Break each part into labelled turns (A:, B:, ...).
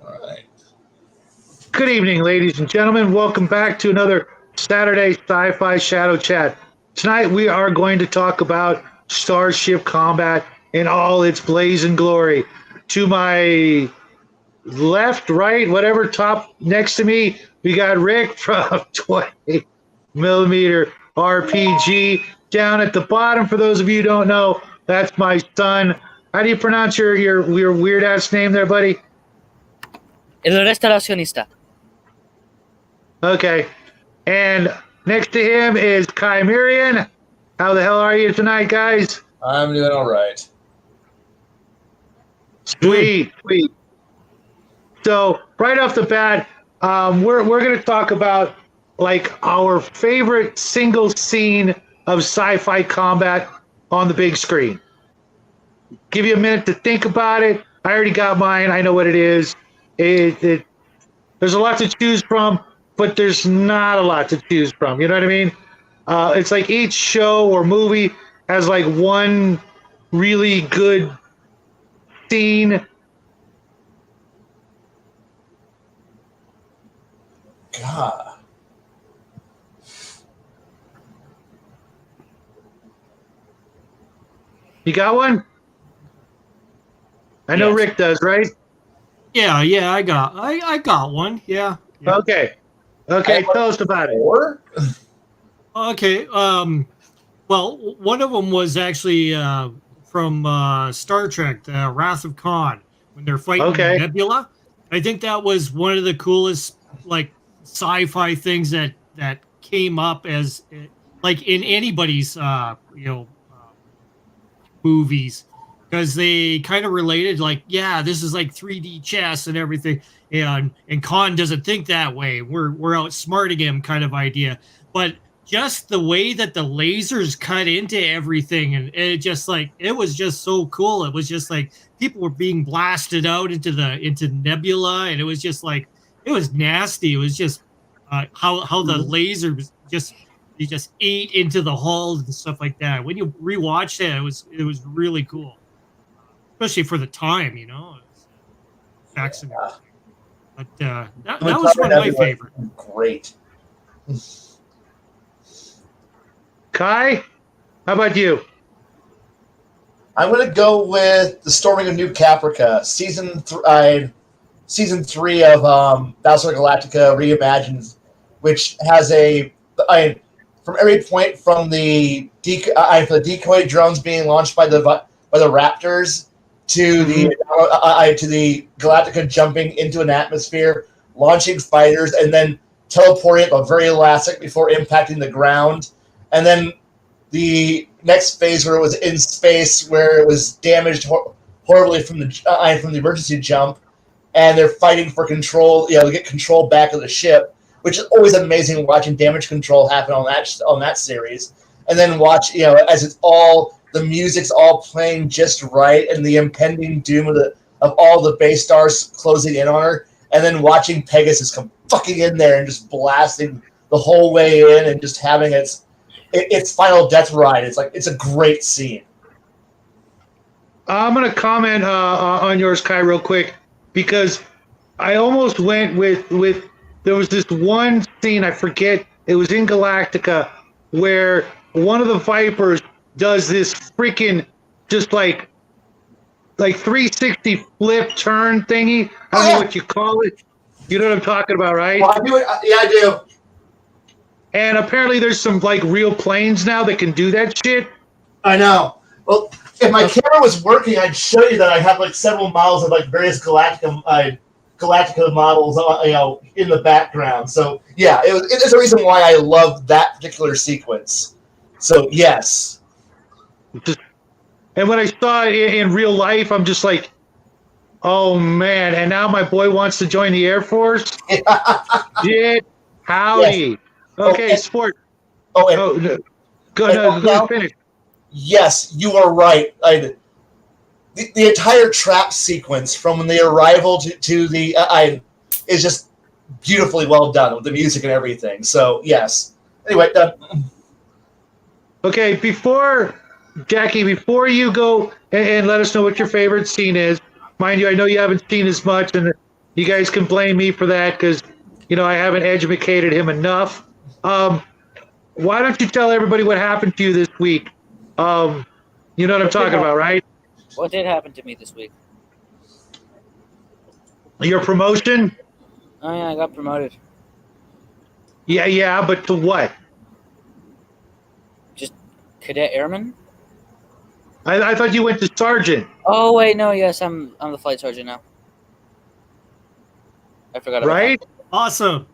A: All right.
B: Good evening, ladies and gentlemen. Welcome back to another Saturday Sci-Fi Shadow Chat. Tonight we are going to talk about Starship combat in all its blazing glory. To my left, right, whatever, top next to me, we got Rick from 20 millimeter RPG. Down at the bottom, for those of you who don't know, that's my son. How do you pronounce your weird ass name there, buddy?
C: El restauracionista.
B: Okay. And next to him is Chimerian. How the hell are you tonight, guys?
A: I'm doing all right.
B: Sweet. So right off the bat, we're going to talk about like our favorite single scene of sci-fi combat on the big screen. Give you a minute to think about it. I already got mine. I know what it is. There's a lot to choose from, but there's not a lot to choose from. You know what I mean? It's like each show or movie has like one really good scene.
A: God.
B: You got one? I know
C: Yes.
B: Rick does, right?
D: Yeah, I got one. Yeah.
B: Okay, tell us about it.
A: Or?
D: Okay. Well, one of them was actually from Star Trek, the Wrath of Khan, when they're fighting Nebula. I think that was one of the coolest, like, sci-fi things that came up as, like, in anybody's, movies, because they kind of related, like, yeah, this is like 3D chess and everything, and Khan doesn't think that way. We're outsmarting him, kind of idea. But just the way that the lasers cut into everything, and it just like it was just so cool. It was just like people were being blasted out into Nebula, and it was just like it was nasty. It was just how the lasers just ate into the hull and stuff like that. When you rewatch that, it was really cool, especially for the time, you know. Fascinating. But that was one of my favorites.
A: Great.
B: Kai, how about you?
A: I'm going to go with the Storming of New Caprica, season 3 of Battlestar Galactica Reimagined, which has from every point from the decoy drones being launched by the Raptors to the Galactica jumping into an atmosphere, launching fighters, and then teleporting at the very last second before impacting the ground. And then the next phase where it was in space, where it was damaged horribly from the emergency jump, and they're fighting for control, to get control back of the ship, which is always amazing watching damage control happen on that series. And then watch, as it's all, the music's all playing just right, and the impending doom of all the base stars closing in on her, and then watching Pegasus come fucking in there and just blasting the whole way in and just having its final death ride. It's a great scene.
B: I'm going to comment on yours, Kai, real quick, because I almost went with there was this one scene, I forget, it was in Galactica, where one of the Vipers does this freaking just like 360 flip turn thingy. I don't know what you call it. You know what I'm talking about, right?
A: Well, I do it. Yeah, I do.
B: And apparently there's some like real planes now that can do that shit.
A: I know. Well, if my camera was working, I'd show you that I have like several models of like various Galactica models, in the background. So yeah, there's a reason why I love that particular sequence. So yes.
B: And when I saw it in real life, I'm just like, oh man! And now my boy wants to join the Air Force. Shit, howdy.
A: Yes.
B: Okay, sport.
A: No,
B: Finish.
A: Yes, you are right. The entire trap sequence from the arrival to the is just beautifully well done with the music and everything. So yes. Anyway, done.
B: Okay, Jackie, before you go and let us know what your favorite scene is, mind you, I know you haven't seen as much, and You guys can blame me for that because, I haven't educated him enough. Why don't you tell everybody what happened to you this week? You know what I'm talking about, right?
C: What did happen to me this week?
B: Your promotion?
C: Oh yeah, I got promoted.
B: Yeah, but to what?
C: Just cadet airman.
B: I thought you went to sergeant.
C: Oh wait, no, yes, I'm the flight sergeant now. I forgot about
B: Right?
C: that.
D: Awesome.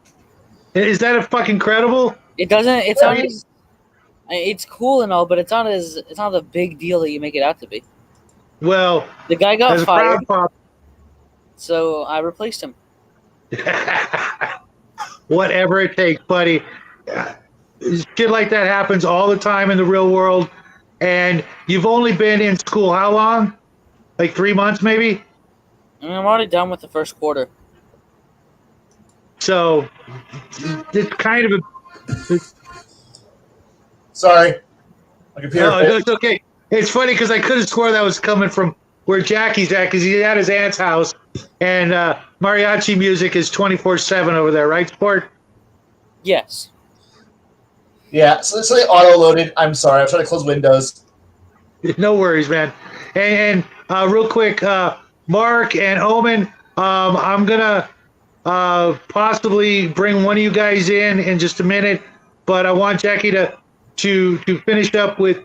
B: Is that a fucking credible?
C: It doesn't. It's not as. It's cool and all, but it's not a big deal that you make it out to be.
B: Well,
C: The guy got
B: as a
C: fired,
B: crowd pop,
C: so I replaced him.
B: whatever it takes, buddy. Shit like that happens all the time in the real world. And you've only been in school how long? Like 3 months, maybe?
C: I'm already done with the first quarter.
B: So it's kind of a.
A: Sorry. My computer.
B: No, it's okay. It's funny because I could have swore that was coming from where Jackie's at because he's at his aunt's house, and mariachi music is 24/7 over there, right, Sport?
C: Yes.
A: Yeah, so they auto-loaded. I'm sorry. I'm trying to close Windows.
B: No worries, man. And real quick, Mark and Omen, I'm gonna possibly bring one of you guys in just a minute, but I want Jackie to finish up with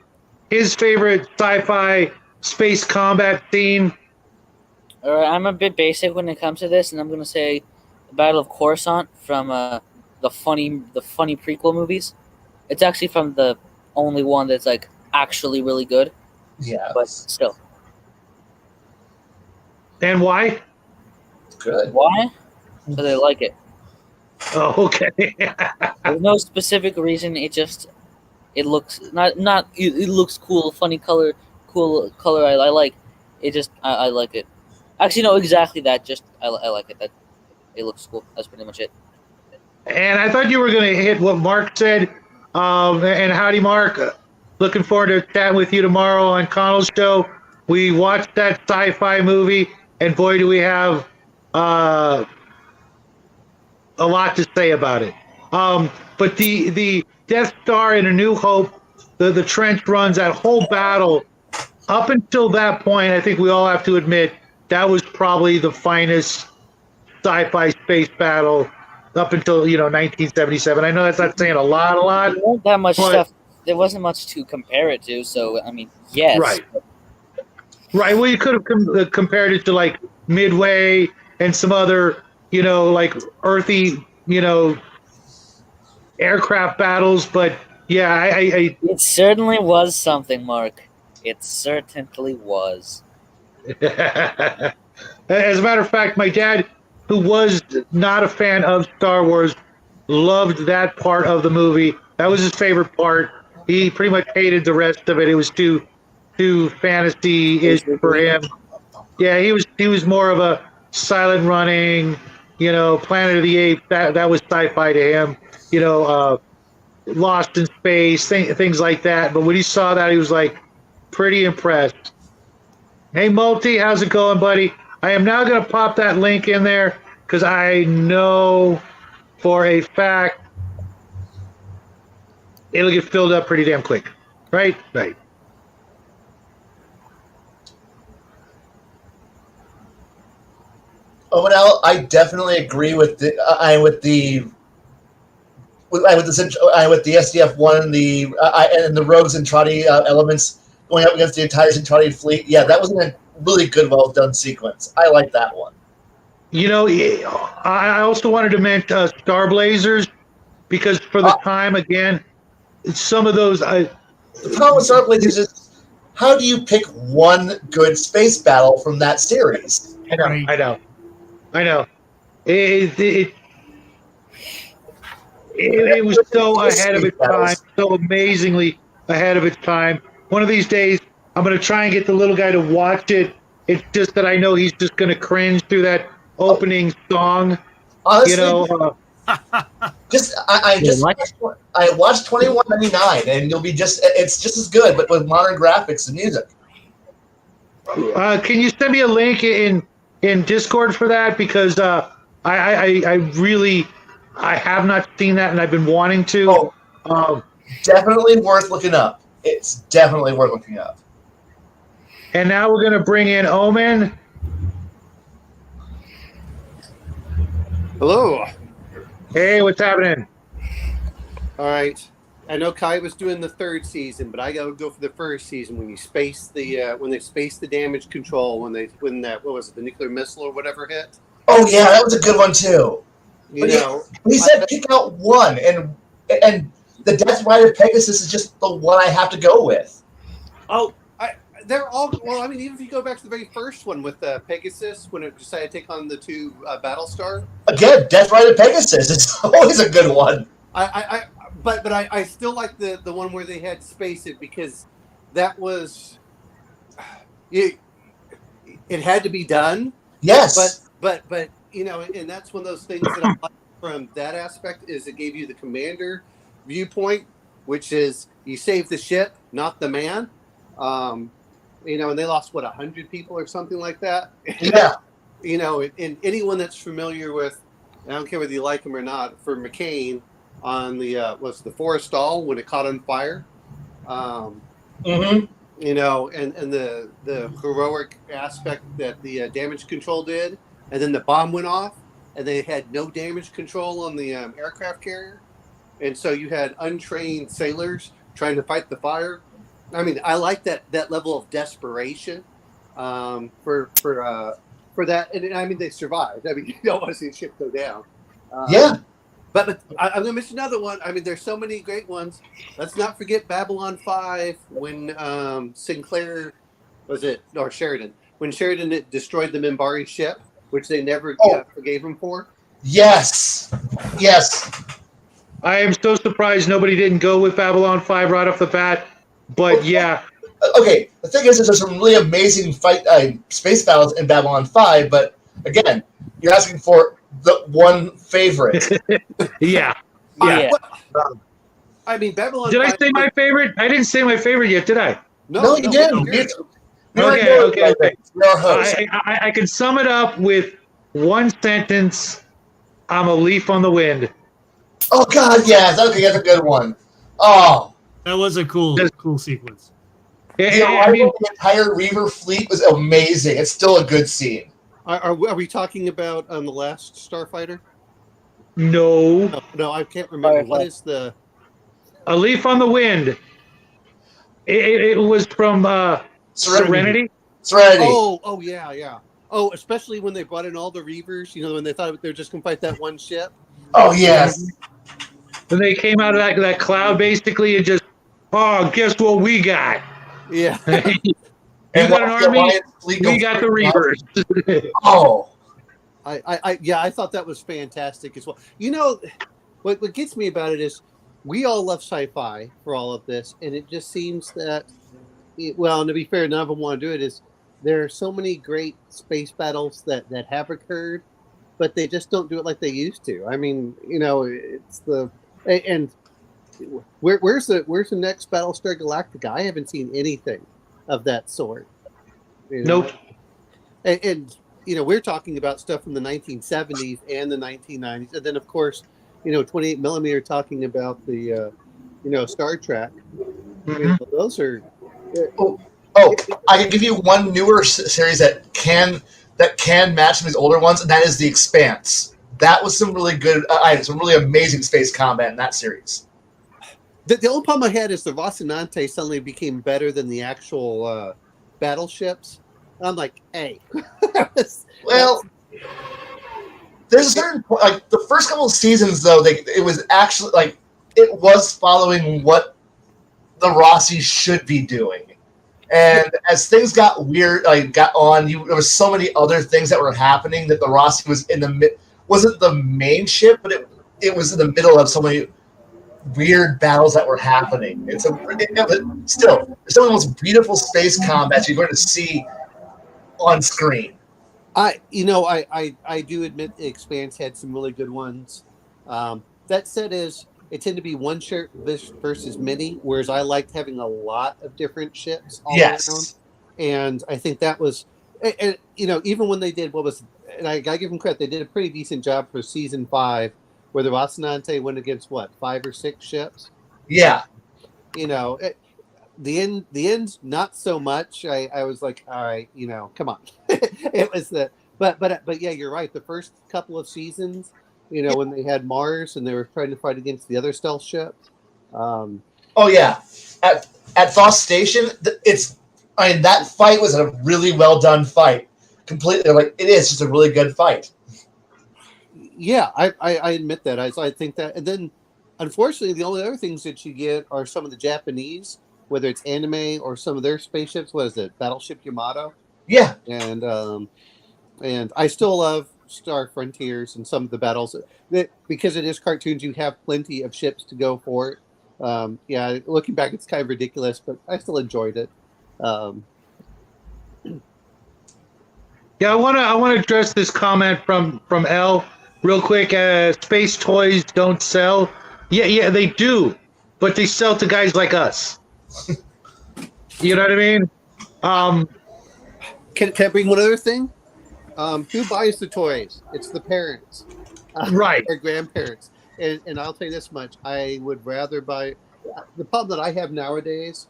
B: his favorite sci-fi space combat scene.
C: All right, I'm a bit basic when it comes to this, and I'm gonna say the Battle of Coruscant from the funny prequel movies. It's actually from the only one that's like actually really good,
A: Yeah.
C: but still.
B: And why?
A: Good.
C: Why? Because I like it.
B: Oh, okay.
C: There's no specific reason. It looks it looks cool, funny color, cool color. I like it. Just I like it. Actually, no, exactly that. Just I like it. That it looks cool. That's pretty much it.
B: And I thought you were going to hit what Mark said. And howdy, Mark. Looking forward to chatting with you tomorrow on Connell's show. We watched that sci-fi movie, and boy, do we have a lot to say about it. But the Death Star in A New Hope, the trench runs, that whole battle, up until that point, I think we all have to admit, that was probably the finest sci-fi space battle up until 1977. I know that's not saying a lot.
C: There wasn't that much
B: But-
C: stuff. There wasn't much to compare it to. So I mean, yes.
B: Right. Well, you could have compared it to like Midway and some other, like earthy, aircraft battles. But yeah, I
C: It certainly was something, Mark. It certainly was.
B: As a matter of fact, my dad, who was not a fan of Star Wars, loved that part of the movie. That was his favorite part. He pretty much hated the rest of it. It was too fantasy-ish for him. Yeah, he was more of a silent running, Planet of the Apes. That was sci-fi to him. Lost in Space, things like that. But when he saw that, he was like pretty impressed. Hey, Multi, how's it going, buddy? I am now going to pop that link in there because I know for a fact it'll get filled up pretty damn quick. Right? Right.
A: Oh, well, I definitely agree with the SDF one and the Rogue Zentradi elements going up against the entire Zentradi fleet. Yeah, that was a really good, well done sequence. I like that one.
B: I also wanted to mention Star Blazers because for the time again, some of those.
A: The problem with Star Blazers is how do you pick one good space battle from that series?
B: I know. It was so ahead of its time, so amazingly ahead of its time. One of these days, I'm going to try and get the little guy to watch it. It's just that I know he's just going to cringe through that opening song.
A: Honestly, I watched 2199, and it's just as good, but with modern graphics and music.
B: Can you send me a link in in Discord for that because I really have not seen that and I've been wanting to.
A: Oh, definitely worth looking up. It's definitely worth looking up.
B: And now we're gonna bring in Omen.
E: Hello.
B: Hey, what's happening?
E: All right. I know Kai was doing the third season, but I gotta go for the first season when you space the when they space the damage control when that what was it, the nuclear missile or whatever hit.
A: Oh yeah, that was a good one too.
E: You know,
A: he said pick out one, and the Death Rider Pegasus is just the one I have to go with.
E: Oh, they're all well. I mean, even if you go back to the very first one with Pegasus, when it decided to take on the two Battlestar.
A: Again, Death Rider Pegasus is always a good one.
E: But I still like the one where they had to space it because that was it had to be done.
A: Yes.
E: But you know, and that's one of those things that I like from that aspect is it gave you the commander viewpoint, which is you save the ship, not the man. You know, and they lost 100 people or something like that.
A: Yeah.
E: You know, and anyone that's familiar with, I don't care whether you like him or not, for McCain on the was the Forrestal when it caught on fire. You know, and the heroic aspect that the damage control did, and then the bomb went off, and they had no damage control on the aircraft carrier, and so you had untrained sailors trying to fight the fire. I mean, I like that level of desperation for that, and I mean they survived. I mean, you don't want to see a ship go down.
A: Yeah.
E: But I'm going to miss another one. I mean, there's so many great ones. Let's not forget Babylon 5 when Sinclair, Sheridan, when Sheridan destroyed the Minbari ship, which they never forgave him for.
A: Yes. Yes.
B: I am so surprised nobody didn't go with Babylon 5 right off the bat. But yeah.
A: Okay, the thing is there's some really amazing space battles in Babylon 5, but again, you're asking for the one favorite.
B: Yeah.
E: I mean, Babylon.
B: Did I say my favorite? I didn't say my favorite yet, did I?
A: No, you didn't.
B: Okay.
A: You're our host.
B: I can sum it up with one sentence. I'm a leaf on the wind.
A: Oh God, yes. Okay, that's a good one. Oh,
D: that was a cool sequence.
B: I mean,
A: the entire Reaver fleet was amazing. It's still a good scene.
E: Are we talking about the last Starfighter?
B: No,
E: I can't remember. What is the
B: A Leaf on the Wind? It was from Serenity.
E: Oh yeah. Oh, especially when they brought in all the Reavers. You know, when they thought they were just going to fight that one ship.
A: Oh yes.
B: When they came out of that cloud, basically, and just guess what we got?
E: Yeah.
B: You got an army. We got the Reavers.
A: Oh.
E: I thought that was fantastic as well. You know, what gets me about it is we all love sci-fi for all of this, and it just seems that, and to be fair, none of them want to do it. Is there are so many great space battles that have occurred, but they just don't do it like they used to. I mean, you know, it's where's the next Battlestar Galactica? I haven't seen anything of that sort. You know?
B: Nope.
E: And you know, we're talking about stuff from the 1970s and the 1990s, and then of course, you know, 28 millimeter talking about the Star Trek.
B: Mm-hmm.
E: You know, those are.
A: I can give you one newer series that can match some of these older ones, and that is The Expanse. That was some really good, some really amazing space combat in that series.
E: The only problem I had is the Rocinante suddenly became better than the actual battleships. I'm like, hey.
A: Well, there's a certain point, like the first couple of seasons, though, it was actually like it was following what the Rossi should be doing. And as things got weird, there was so many other things that were happening that the Rossi was wasn't the main ship, but it was in the middle of so many weird battles that were happening. Still it's some of the most beautiful space combats you're going to see on screen.
E: I do admit the Expanse had some really good ones. That said, it tended to be one ship versus many, whereas I liked having a lot of different ships all around. And I think that was, And even when they did and I gotta give them credit, they did a pretty decent job for season 5, where the Rocinante went against 5 or 6 ships.
A: Yeah.
E: The end's not so much. I was like, all right, come on. It was but yeah, you're right. The first couple of seasons, when they had Mars and they were trying to fight against the other stealth ships.
A: Oh yeah, at Voss Station, that fight was a really well done fight. Completely, it is just a really good fight.
E: Yeah, I admit that. I think that, and then unfortunately, the only other things that you get are some of the Japanese, whether it's anime or some of their spaceships. What is it, Battleship Yamato?
A: Yeah,
E: and I still love Star Frontiers and some of the battles because it is cartoons. You have plenty of ships to go for it. Yeah, looking back, it's kind of ridiculous, but I still enjoyed it.
B: Yeah, I want to address this comment from L real quick. Space toys don't sell. Yeah, they do, but they sell to guys like us. You know what I mean?
E: Can I bring one other thing? Who buys the toys? It's the parents,
B: Right?
E: Or grandparents. And I'll tell you this much: I would rather buy. The problem that I have nowadays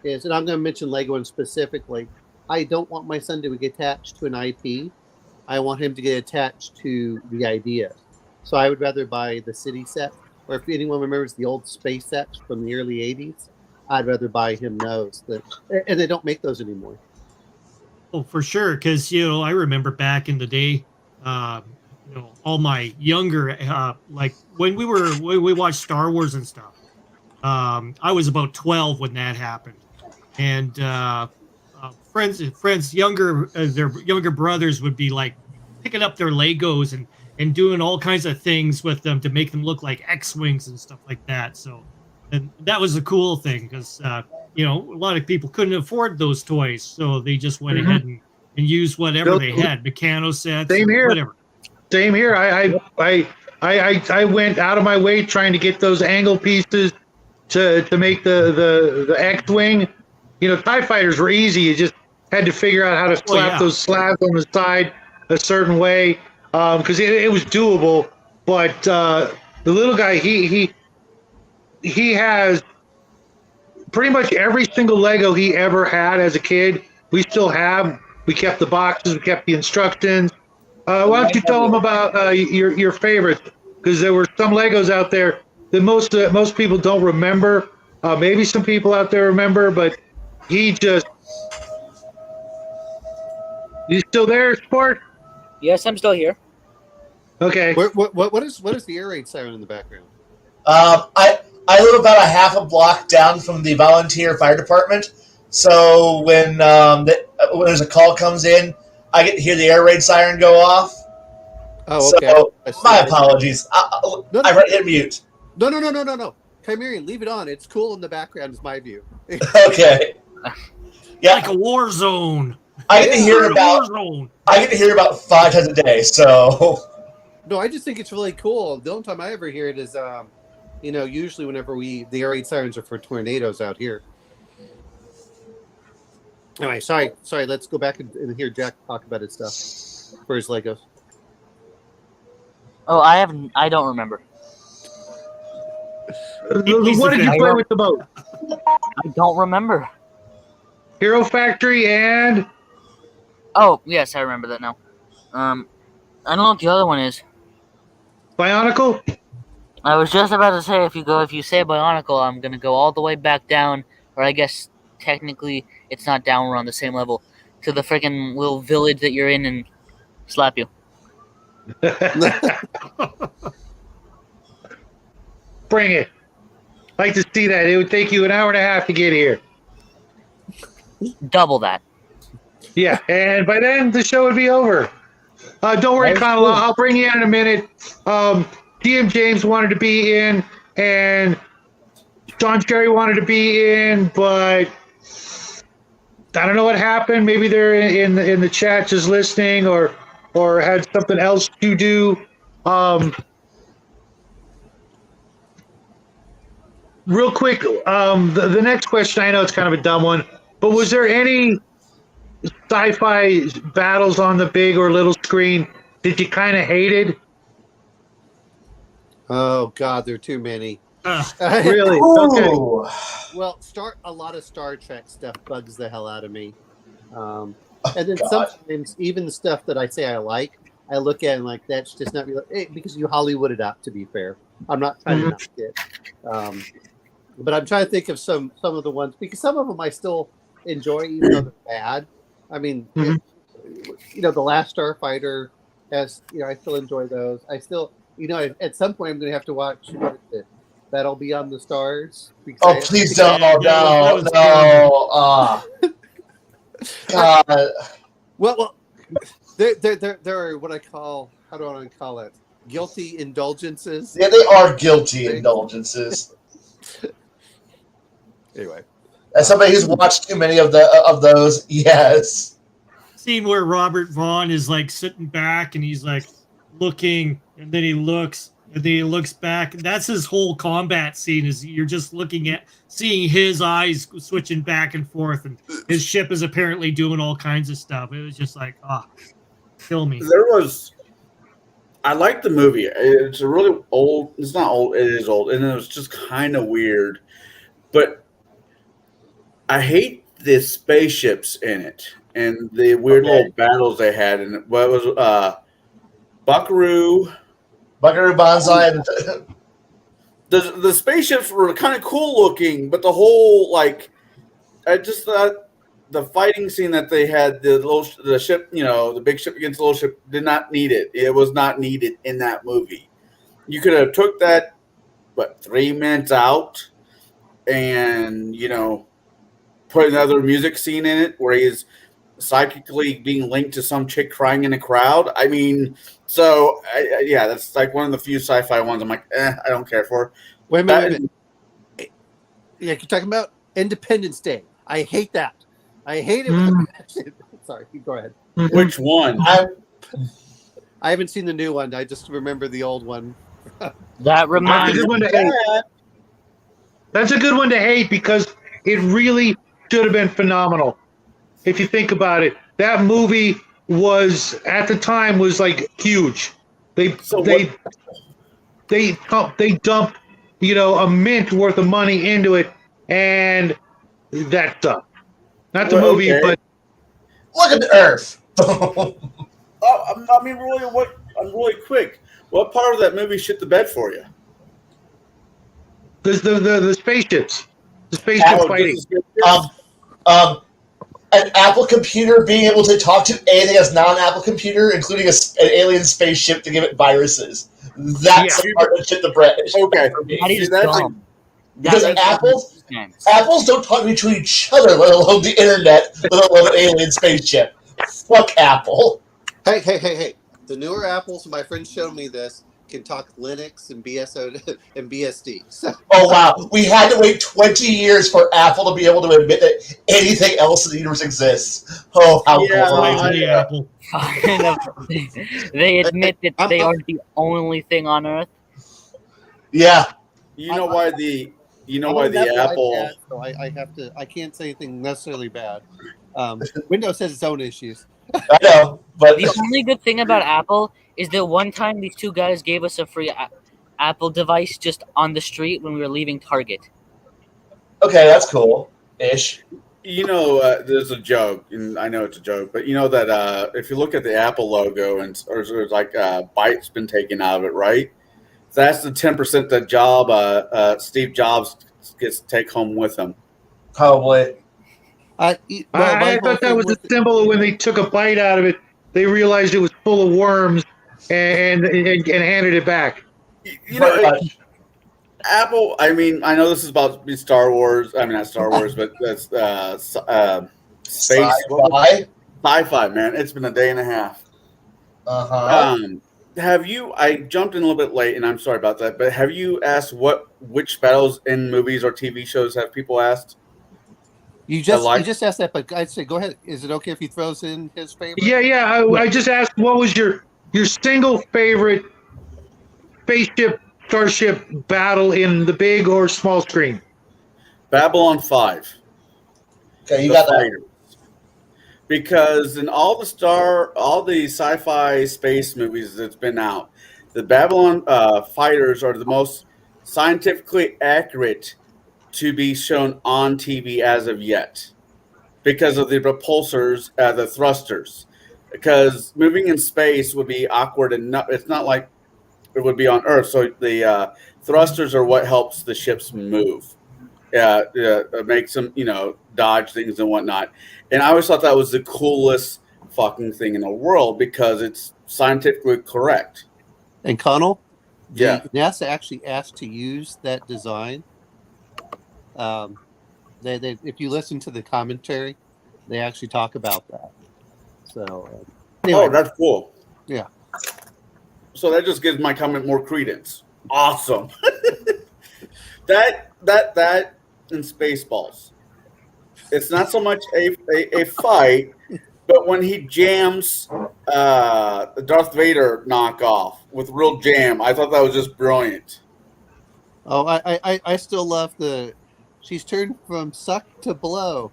E: is, and I'm going to mention Lego specifically. I don't want my son to get attached to an IP. I want him to get attached to the idea. So I would rather buy the city set, or if anyone remembers the old space sets from the early '80s, I'd rather buy him those. And they don't make those anymore.
D: Oh, for sure, because I remember back in the day, all my younger, like when we watched Star Wars and stuff. I was about 12 when that happened, and friends their younger brothers would be like picking up their Legos and doing all kinds of things with them to make them look like X-wings and stuff like that. So, and that was a cool thing because a lot of people couldn't afford those toys, so they just went ahead and used whatever they had, mechano sets,
B: Same here.
D: whatever.
B: Same here. I went out of my way trying to get those angle pieces to make the X-wing. TIE fighters were easy. You just had to figure out how to slap those slabs on the side a certain way because it was doable. But the little guy, he has pretty much every single Lego he ever had as a kid. We still have. We kept the boxes. We kept the instructions. Why don't you tell them about your favorites? Because there were some Legos out there that most people don't remember. Maybe some people out there remember, but you still there, Sport?
C: Yes, I'm still here.
B: Okay.
E: What is the air raid siren in the background?
A: I live about a half a block down from the volunteer fire department, so when there's a call comes in, I get to hear the air raid siren go off.
E: Oh, okay.
A: So, my apologies. I hit mute.
E: No. Chimerian, leave it on. It's cool in the background, is my view.
A: Okay. Yeah.
D: Like a war zone.
A: I get to hear about 5 times a day. So.
E: No, I just think it's really cool. The only time I ever hear it is, usually whenever the air raid sirens are for tornadoes out here. Anyway, sorry. Let's go back and hear Jack talk about his stuff for his Legos.
C: Oh, I don't remember.
B: What did you play with the boat?
C: I don't remember.
B: Hero Factory and...
C: Oh, yes, I remember that now. I don't know what the other one is.
B: Bionicle?
C: I was just about to say, if you say Bionicle, I'm gonna go all the way back down, or I guess technically it's not down, we're on the same level, to the freaking little village that you're in and slap you.
B: Bring it. I'd like to see that. It would take you an hour and a half to get here.
C: Double that.
B: Yeah, and by then the show would be over. Don't worry, Connell. I'll bring you in a minute. DM James wanted to be in, and John Cherry wanted to be in, but I don't know what happened. Maybe they're in the chat just listening, or had something else to do. Real quick, the next question, I know it's kind of a dumb one, but was there any sci-fi battles on the big or little screen that you kind of hated?
E: Oh God, there are too many.
B: Really? Okay.
A: Ooh.
E: Well, a lot of Star Trek stuff bugs the hell out of me. And then
A: God.
E: sometimes even the stuff that I say I like, I look at and like that's just not really because you Hollywood it up. To be fair, I'm not trying to knock it, but I'm trying to think of some of the ones because some of them I still enjoy even though they're bad. I mean,
B: Mhm.
E: The Last Starfighter has I still enjoy those. I still at some point I'm going to have to watch what is it, Battle Beyond the Stars. Because
A: Oh, please don't.
D: Yeah, that was terrible.
A: God.
E: Well, there are what I call, how do I want to call it? Guilty indulgences.
A: Yeah, they are guilty indulgences.
E: Anyway,
A: As somebody who's watched too many of those, yes.
D: Scene where Robert Vaughn is like sitting back and he's like looking, and then he looks, and then he looks back. And that's his whole combat scene. Is you're just seeing his eyes switching back and forth, and his ship is apparently doing all kinds of stuff. It was just like, kill me.
F: I like the movie. It's a really old. It's not old. It is old, and it was just kind of weird. But I hate the spaceships in it and the weird little battles they had. And what was Buckaroo
A: Banzai. And
F: the spaceships were kind of cool looking, but the whole I just thought the fighting scene that they had, the ship, the big ship against the little ship, did not need it. It was not needed in that movie. You could have took that, 3 minutes out, and put another music scene in it where he's psychically being linked to some chick crying in a crowd. I mean, that's like one of the few sci-fi ones I'm like, I don't care for.
E: wait a minute. Yeah, you're talking about Independence Day. I hate that. I hate it with a passion. Sorry, go ahead.
F: Which one?
E: I haven't seen the new one. I just remember the old one.
C: That
B: That's a
C: reminds
B: good
C: me.
B: one to hate. That's a good one to hate because it really should have been phenomenal. If you think about it, that movie was at the time was like huge. They dumped a mint worth of money into it, and that sucked. Not the movie,
F: okay.
B: but
A: look at the Earth.
F: I'm really quick. What part of that movie shit the bed for you?
B: the spaceships, the spaceship fighting.
A: An Apple computer being able to talk to anything as not an Apple computer, including an alien spaceship to give it viruses. That's the part that shit the bread.
F: Okay.
C: That is
F: that's
C: dumb.
A: Because
C: That makes
A: apples-
C: no sense.
A: Apples don't talk to each other, let alone the internet, let alone an alien spaceship. Fuck Apple.
E: Hey. The newer Apples, my friend showed me this, can talk Linux and BSO and BSD. So,
A: Oh wow, we had to wait 20 years for Apple to be able to admit that anything else in the universe exists. Oh, how
F: Yeah,
A: glorious.
D: Wait for the Apple.
C: They admit that they aren't the only thing on Earth.
A: Yeah.
F: You know why the Apple.
E: iPad, so I can't say anything necessarily bad. Windows has its own issues.
A: I know, but
C: The only good thing about Apple is that one time these two guys gave us a free Apple device just on the street when we were leaving Target.
A: okay, that's cool. Ish.
F: There's a joke, and I know it's a joke, but you know that if you look at the Apple logo and there's like Byte's been taken out of it, right? That's the 10% that Steve Jobs gets to take home with him.
A: Probably.
B: I thought that was a symbol of when they took a bite out of it. They realized it was full of worms and handed it back.
A: Pretty much.
F: Apple. I mean, I know this is about to be Star Wars. I mean, not Star Wars, but that's space.
A: Sci-Fi.
F: Sci-fi, man. It's been a day and a half.
A: Uh-huh.
F: Have you? I jumped in a little bit late, and I'm sorry about that. But have you asked which battles in movies or TV shows have people asked?
E: You just asked that, but I'd say go ahead. Is it okay if he throws in his favorite?
B: Yeah. I just asked, what was your single favorite spaceship starship battle in the big or small screen?
F: Babylon 5.
A: Okay, you
F: The
A: got that.
F: Fighters. because in all the sci-fi space movies that's been out, the Babylon fighters are the most scientifically accurate to be shown on TV as of yet, because of the repulsors, the thrusters. Because moving in space would be awkward, and it's not like it would be on Earth. So the thrusters are what helps the ships move. Makes them, dodge things and whatnot. And I always thought that was the coolest fucking thing in the world because it's scientifically correct.
E: And Connell,
F: Yeah.
E: NASA actually asked to use that design. They if you listen to the commentary, they actually talk about that. So, anyway.
F: Oh, that's cool.
E: Yeah.
F: So that just gives my comment more credence. Awesome. that and Spaceballs. It's not so much a fight, but when he jams the Darth Vader knockoff with real jam, I thought that was just brilliant.
E: Oh, I still love she's turned from suck to blow.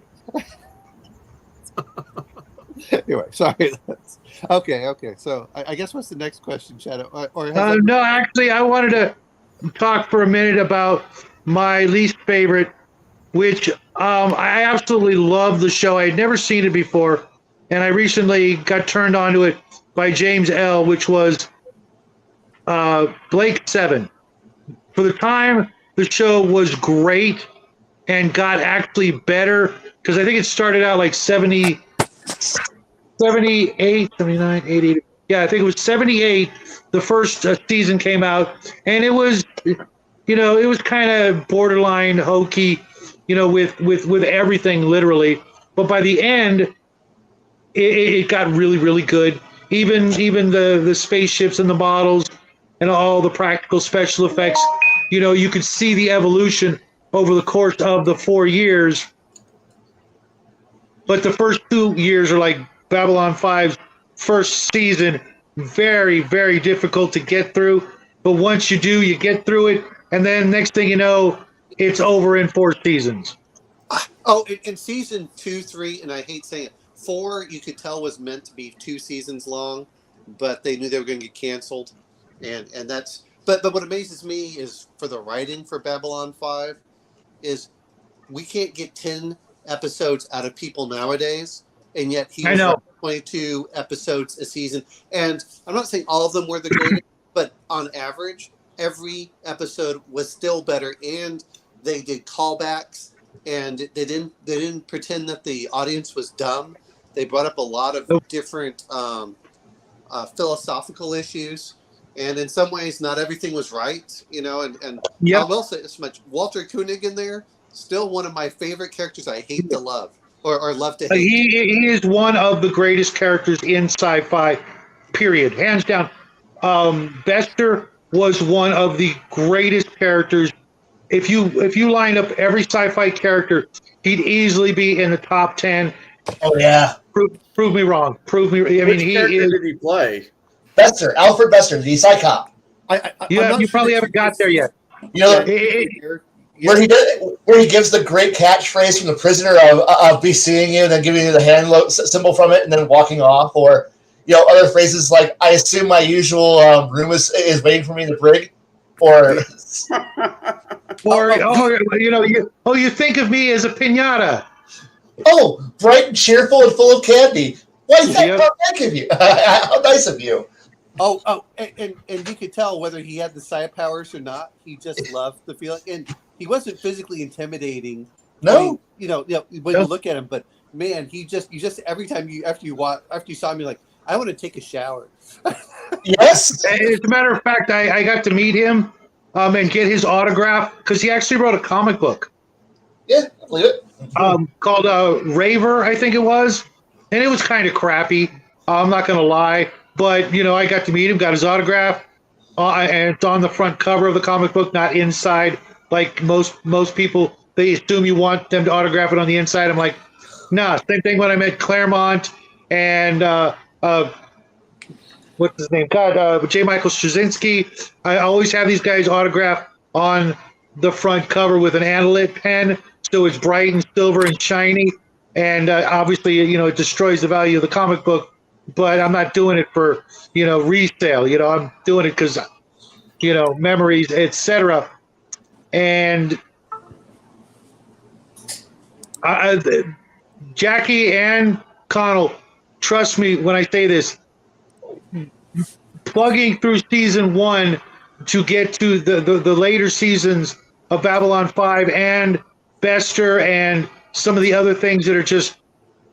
E: Anyway, sorry. Okay. So I guess what's the next question, Shadow?
B: No, actually, I wanted to talk for a minute about my least favorite, which I absolutely love the show. I had never seen it before, and I recently got turned on to it by James L., which was Blake 7. For the time, the show was great and got actually better, because I think it started out like 78, 79, 80. Yeah, I think it was 78. The first season came out, and it was, it was kind of borderline hokey, with everything literally. But by the end, it got really, really good. Even the spaceships and the models and all the practical special effects, you could see the evolution over the course of the 4 years. But the first 2 years are like Babylon 5's first season, very, very difficult to get through. But once you do, you get through it. And then next thing you know, it's over in 4 seasons.
E: Oh, in season 2, 3, and I hate saying it, 4, you could tell was meant to be 2 seasons long, but they knew they were going to get canceled. And that's, but what amazes me is for the writing for Babylon 5 is we can't get 10 episodes out of people nowadays, and yet he was like 22 episodes a season. And I'm not saying all of them were the greatest, but on average, every episode was still better, and they did callbacks, and they didn't pretend that the audience was dumb. They brought up a lot of different philosophical issues, and in some ways, not everything was right, And
B: Yep.
E: I will say this much: Walter Koenig in there, still one of my favorite characters. I hate to love, or love to hate.
B: He is one of the greatest characters in sci-fi, period, hands down. Bester was one of the greatest characters. If you line up every sci-fi character, he'd easily be in the top 10.
A: Oh yeah.
B: Prove me wrong. Prove me. I
F: Which
B: mean,
F: character did he play?
A: Bester, Alfred Bester, the Psychop.
B: You probably haven't got there yet.
A: Where he gives the great catchphrase from the prisoner of "be seeing you," and then giving you the hand symbol from it, and then walking off, or other phrases like "I assume my usual room is waiting for me in the brig," or
B: you think of me as a piñata.
A: Oh, bright and cheerful and full of candy. Why is that romantic of you? How nice of you.
E: Oh, and you could tell whether he had the psi powers or not. He just loved the feeling, and he wasn't physically intimidating.
A: No,
E: when you look at him, but man, you just every time after you saw him, you're like, I want to take a shower.
A: Yes.
B: As a matter of fact, I got to meet him and get his autograph because he actually wrote a comic book.
A: Yeah, I believe it.
B: Called Raver, I think it was, and it was kind of crappy. I'm not going to lie. But, I got to meet him, got his autograph, and it's on the front cover of the comic book, not inside. Like most people, they assume you want them to autograph it on the inside. I'm like, nah, same thing when I met Claremont and, what's his name? J. Michael Straczynski. I always have these guys autograph on the front cover with an Analyt pen, so it's bright and silver and shiny. and obviously, it destroys the value of the comic book. But I'm not doing it for resale. I'm doing it because memories, etc. And Jackie and Connell, trust me when I say this. Plugging through season 1 to get to the later seasons of Babylon 5 and Bester and some of the other things that are just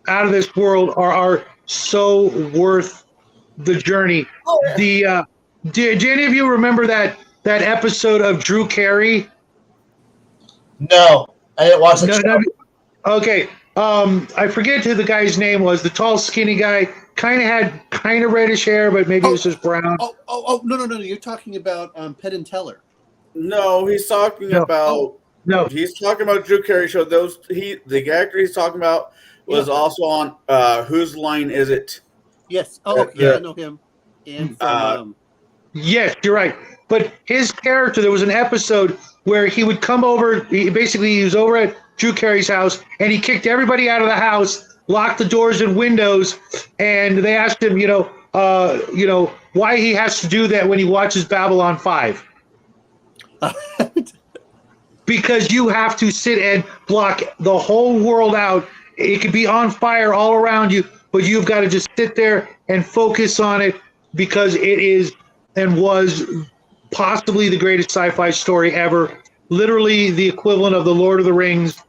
B: out of this world are so worth the journey.
F: Oh, yeah.
B: Did any of you remember that episode of Drew Carey?
A: No, I didn't watch that
B: No,
A: show.
B: okay. I forget who the guy's name was. The tall, skinny guy, had reddish hair, but maybe it was just brown.
E: No. You're talking about Penn and Teller.
F: No, he's talking about.
B: No.
F: He's talking about Drew Carey show. The actor he's talking about was also on Whose Line Is It?
E: Yes. Oh, yeah, I know him. And from,
B: yes, you're right. But his character, there was an episode where he would come over. He was over at Drew Carey's house, and he kicked everybody out of the house, locked the doors and windows, and they asked him, why he has to do that when he watches Babylon 5. Because you have to sit and block the whole world out. It could be on fire all around you, but you've got to just sit there and focus on it because it is and was possibly the greatest sci-fi story ever. Literally the equivalent of the Lord of the Rings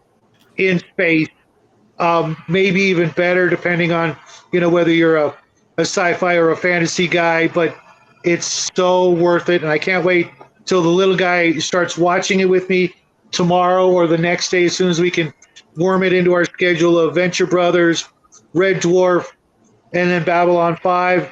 B: in space. Maybe even better, depending on whether you're a sci-fi or a fantasy guy. But it's so worth it, and I can't wait till the little guy starts watching it with me tomorrow or the next day, as soon as we can worm it into our schedule of Venture Brothers, Red Dwarf, and then Babylon 5.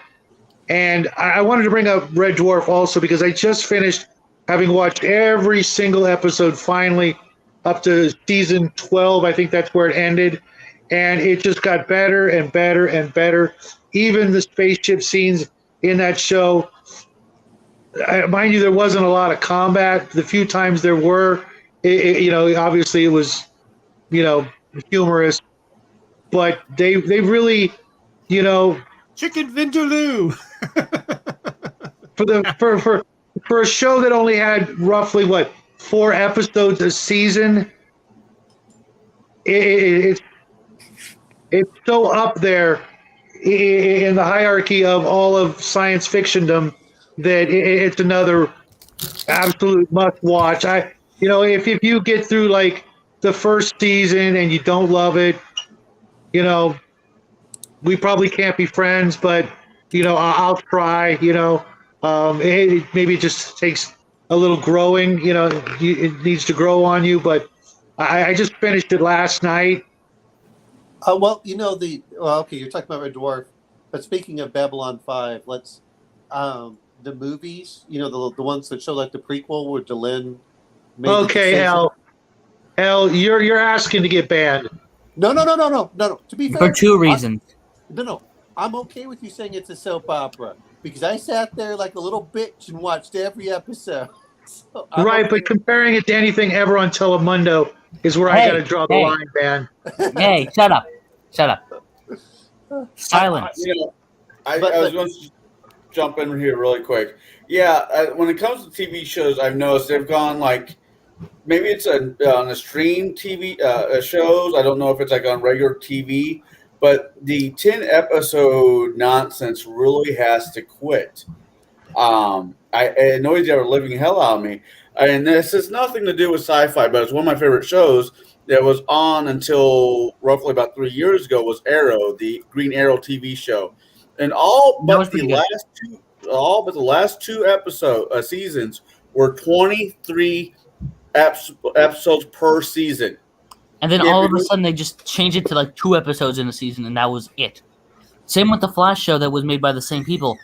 B: And I wanted to bring up Red Dwarf also because I just finished having watched every single episode finally up to season 12. I think that's where it ended. And it just got better and better and better. Even the spaceship scenes in that show, mind you, there wasn't a lot of combat. The few times there were, obviously it was, humorous. But they really,
D: Chicken Vindaloo.
B: for a show that only had roughly 4 episodes a season, it's so up there in the hierarchy of all of science fictiondom that it's another absolute must watch. If you get through the first season and you don't love it, we probably can't be friends, but I'll try. Maybe it just takes a little growing. It needs to grow on you. But I just finished it last night.
E: okay, you're talking about Red Dwarf, but speaking of Babylon 5, let's the movies. The ones that show the prequel where Delenn.
B: Okay, Al, you're asking to get banned.
E: No. To be fair,
C: For 2 reasons.
E: No. I'm okay with you saying it's a soap opera because I sat there like a little bitch and watched every episode. So
B: Right, but comparing it to anything ever on Telemundo is where I got to draw the line, man.
C: Hey, shut up. Silence.
F: I was going to jump in here really quick. Yeah, when it comes to TV shows, I've noticed they've gone maybe it's on a stream TV shows. I don't know if it's on regular TV, but the 10-episode nonsense really has to quit. It annoys the living hell out of me. And this has nothing to do with sci-fi, but it's one of my favorite shows that was on until roughly about 3 years ago was Arrow, the Green Arrow TV show. And all but the last two seasons were 23 episodes per season.
C: And then all of a sudden they just changed it to 2 episodes in a season, and that was it. Same with the Flash show that was made by the same people,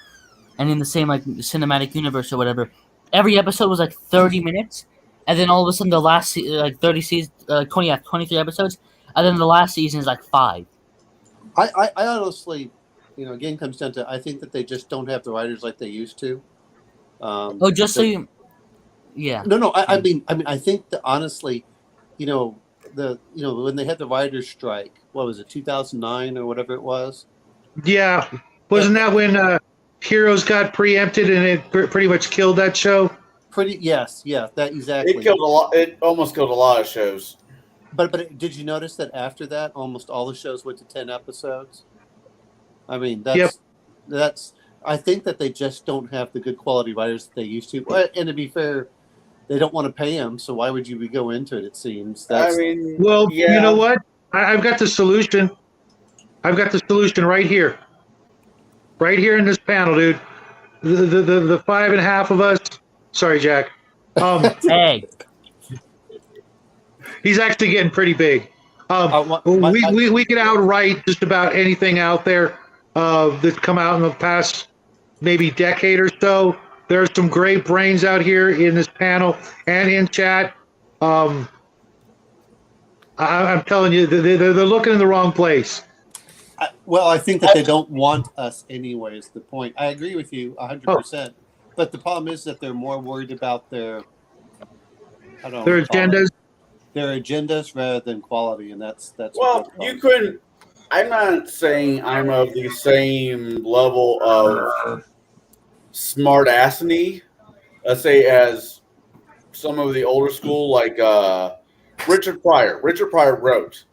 C: and in the same cinematic universe or whatever. Every episode was 30 minutes, and then all of a sudden the last 23 episodes, and then the last season is 5.
E: I honestly, again comes down to I think that they just don't have the writers like they used to.
C: Yeah.
E: No. I mean, I think that honestly, when they had the writers' strike, what was it, 2009 or whatever it was?
B: Yeah, wasn't that when Heroes got preempted and it pretty much killed that show?
E: Yes, that exactly.
F: It killed a lot. It almost killed a lot of shows.
E: But did you notice that after that, almost all the shows went to 10 episodes? I mean,
B: Yep.
E: that's. I think that they just don't have the good quality writers that they used to. And to be fair, they don't want to pay them, so why would you go into it? It seems.
B: Well,
F: yeah.
B: You know what? I've got the solution. I've got the solution right here. Right here in this panel, dude. The 5.5 of us. Sorry, Jack.
G: Hey.
B: He's actually getting pretty big. We could outright just about anything out there that's come out in the past maybe decade or so. There's some great brains out here in this panel and in chat. I'm telling you, they're looking in the wrong place.
E: I think that they don't want us anyway, is the point. I agree with you 100%. But the problem is that they're more worried about their
B: agendas.
E: Their agendas rather than quality, and that's
F: well, you couldn't. I'm not saying I'm of the same level of smartassity, let's say, as some of the older school, like Richard Pryor. Richard Pryor wrote.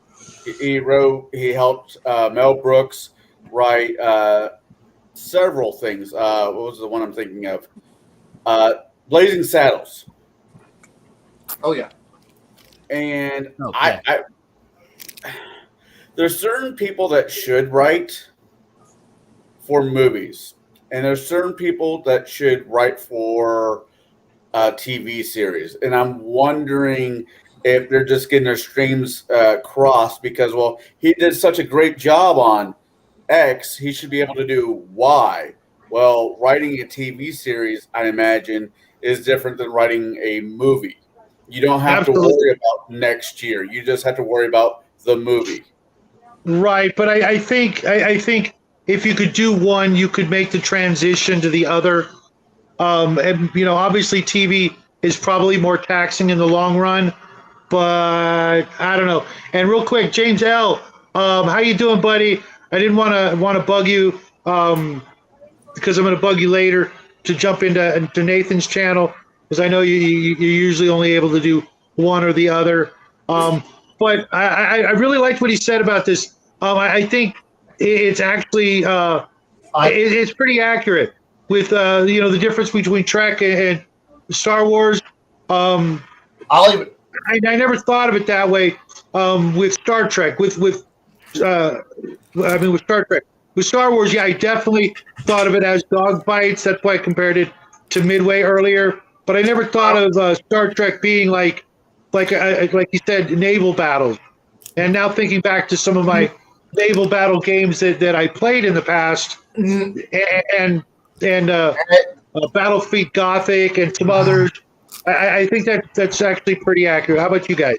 F: He helped Mel Brooks write several things. What was the one I'm thinking of? Blazing Saddles.
E: Oh yeah.
F: And I there's certain people that should write for movies, and there's certain people that should write for TV series. And I'm wondering if they're just getting their streams crossed because, well, he did such a great job on X, he should be able to do Y. Well, writing a TV series, I imagine, is different than writing a movie. You don't have to worry about next year. You just have to worry about the movie.
B: Right, but I think if you could do one, you could make the transition to the other. And obviously TV is probably more taxing in the long run, but I don't know. And real quick, James L, how you doing, buddy? I didn't want to bug you because I'm going to bug you later to jump into Nathan's channel, because I know you're usually only able to do one or the other. But I really liked what he said about this. I think it's actually it's pretty accurate with the difference between Trek and Star Wars. I never thought of it that way with Star Trek. With Star Trek. With Star Wars, yeah, I definitely thought of it as dogfights. That's why I compared it to Midway earlier. But I never thought of Star Trek being like you said, naval battles. And now thinking back to some of my naval battle games that I played in the past, and Battlefield Gothic and some others, I think that's actually pretty accurate. How about you guys?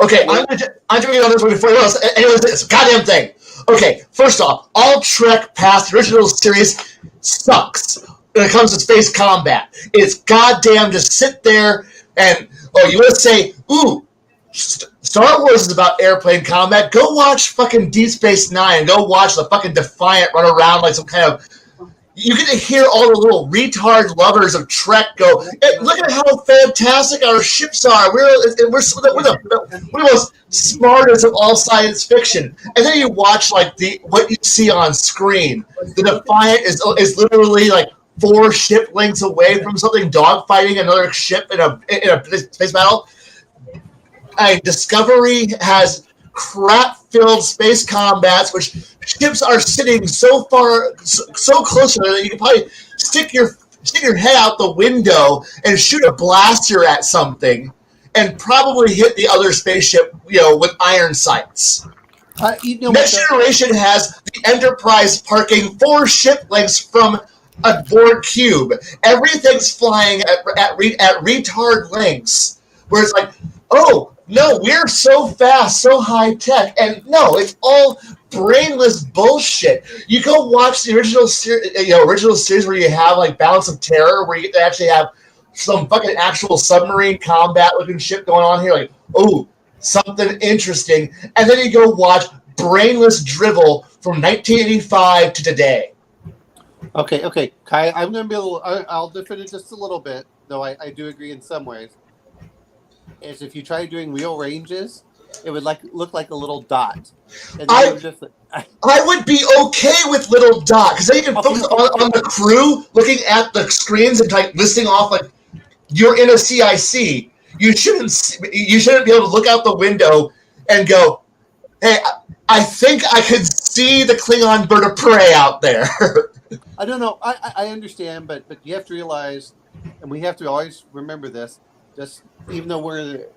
A: Okay, I'm doing on this one before you else. Anyways, this goddamn thing. Okay, first off, all Trek past the original series sucks when it comes to space combat. It's goddamn just sit there and, you want to say, ooh, Star Wars is about airplane combat. Go watch fucking Deep Space Nine and go watch the fucking Defiant run around like some kind of... You get to hear all the little retard lovers of Trek go, hey, look at how fantastic our ships are. We're the most smartest of all science fiction. And then you watch like what you see on screen. The Defiant is literally like 4 ship lengths away from something dogfighting another ship in a space battle. Discovery has crap-filled space combats, which ships are sitting so close to them that you can probably stick your head out the window and shoot a blaster at something, and probably hit the other spaceship, with iron sights. Next Generation has the Enterprise parking 4 ship lengths from a Borg cube. Everything's flying at retard lengths, where it's like, oh, no, we're so fast, so high tech, and no, it's all brainless bullshit. You go watch the original series where you have like Balance of Terror, where you actually have some fucking actual submarine combat looking shit going on here. Like, oh, something interesting, and then you go watch brainless drivel from 1985 to today.
E: Okay, Kai, I'm going to be a little. I'll defend it just a little bit, though I do agree in some ways. Is if you try doing real ranges, it would look like a little dot. And
A: I would be okay with little dot because then you can focus on the crew looking at the screens and like listing off like you're in a CIC. You shouldn't be able to look out the window and go, "Hey, I think I could see the Klingon bird of prey out there."
E: I don't know. I understand, but you have to realize, and we have to always remember this. Just even though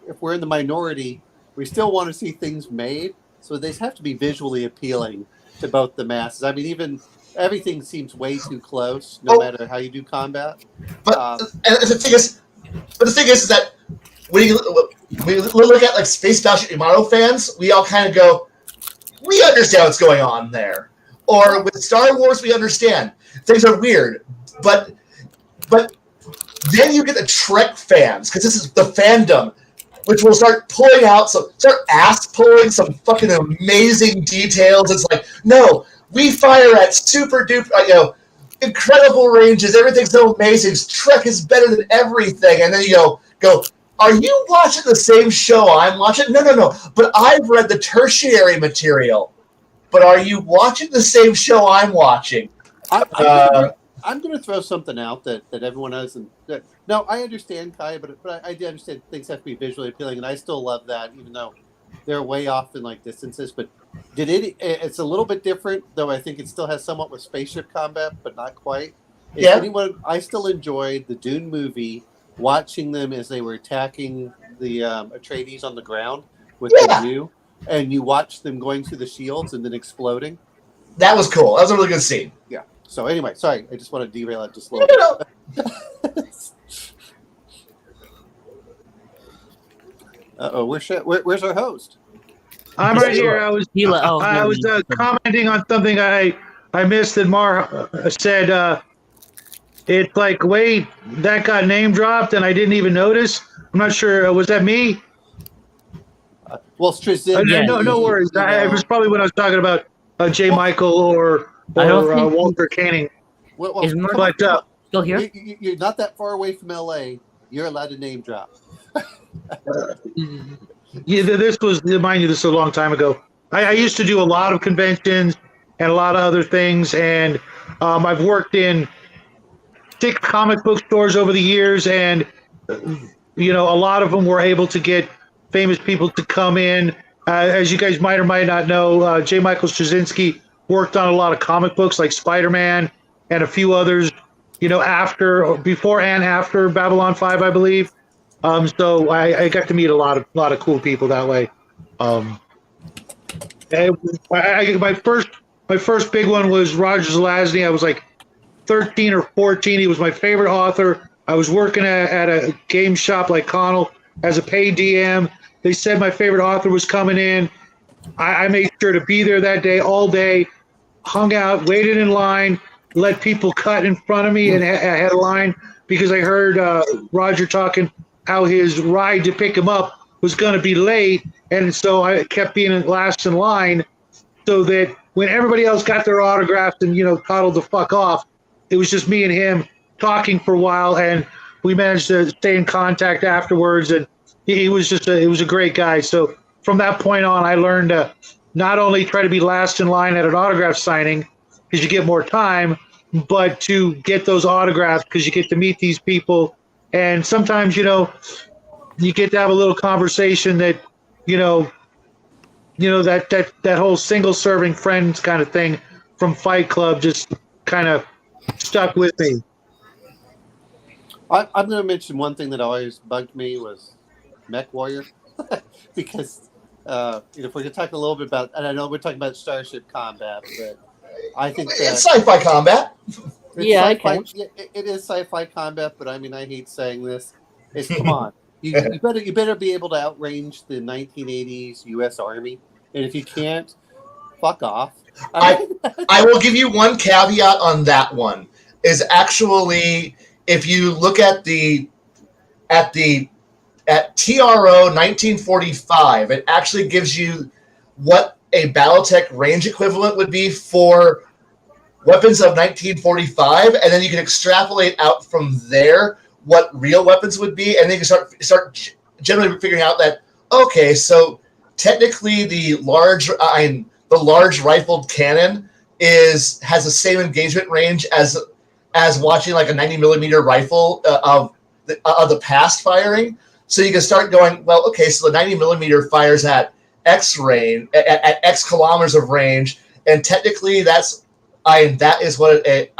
E: if we're in the minority, we still want to see things made. So they have to be visually appealing to both the masses. I mean, even everything seems way too close, no matter how you do combat.
A: But the thing is that when we look at like Space Battleship Yamato fans, we all kind of go, we understand what's going on there. Or with Star Wars, we understand things are weird, but then you get the Trek fans because this is the fandom, which will start ass pulling some fucking amazing details. It's like, no, we fire at super duper, incredible ranges. Everything's so amazing. Trek is better than everything. And then you go, are you watching the same show I'm watching? No. But I've read the tertiary material. But are you watching the same show I'm watching?
E: I'm going to throw something out that everyone doesn't. No, I understand, Kai, but I do understand things have to be visually appealing, and I still love that, even though they're way off in like distances. But it's a little bit different, though. I think it still has somewhat with spaceship combat, but not quite. I still enjoyed the Dune movie, watching them as they were attacking the Atreides on the ground with the view, and you watch them going through the shields and then exploding.
A: That was cool. That was a really good scene.
E: Yeah. So anyway, sorry, I just want to derail it just a little bit. Where's our host?
B: I'm right here. I was commenting on something I missed that Mar said. It's like, wait, that got name dropped and I didn't even notice. I'm not sure. Was that me?
E: Well, Straczynski.
B: No worries. It was probably when I was talking about J. Michael or Walter Canning.
C: Is Mark still here?
E: You're not that far away from LA. You're allowed to name drop.
B: This was, mind you, this was a long time ago. I used to do a lot of conventions and a lot of other things, and I've worked in 6 comic book stores over the years, and a lot of them were able to get famous people to come in. As you guys might or might not know, J. Michael Straczynski worked on a lot of comic books like Spider-Man and a few others, before and after Babylon 5, I believe. So I got to meet a lot of cool people that way. My first big one was Roger Zelazny. I was like 13 or 14. He was my favorite author. I was working at a game shop like Connell as a paid DM. They said my favorite author was coming in. I made sure to be there that day, all day, hung out, waited in line, let people cut in front of me, and I had a line because I heard Roger talking how his ride to pick him up was going to be late, and so I kept being last in line so that when everybody else got their autographs and, toddled the fuck off, it was just me and him talking for a while, and we managed to stay in contact afterwards, and he was it was a great guy. So from that point on, I learned to not only try to be last in line at an autograph signing because you get more time, but to get those autographs because you get to meet these people. And sometimes, you get to have a little conversation that, that whole single serving friends kind of thing from Fight Club just kind of stuck with me.
E: I'm going to mention one thing that always bugged me was Mech Warrior, because if we're going to talk a little bit about, and I know we're talking about Starship combat, but I think that
A: it's sci-fi combat.
C: Yeah, I can.
E: It is sci-fi combat, but I mean, I hate saying this. Come on, you better be able to outrange the 1980s U.S. Army, and if you can't, fuck off.
A: I will give you one caveat on that one. Is actually if you look at the at TRO 1945, it actually gives you what a Battletech range equivalent would be for weapons of 1945, and then you can extrapolate out from there what real weapons would be, and then you can start generally figuring out that, okay, so technically the large rifled cannon has the same engagement range as watching like a 90 millimeter rifle of the past firing. So you can start going, well, okay, so the 90 millimeter fires at X range, at X kilometers of range, and technically that is what it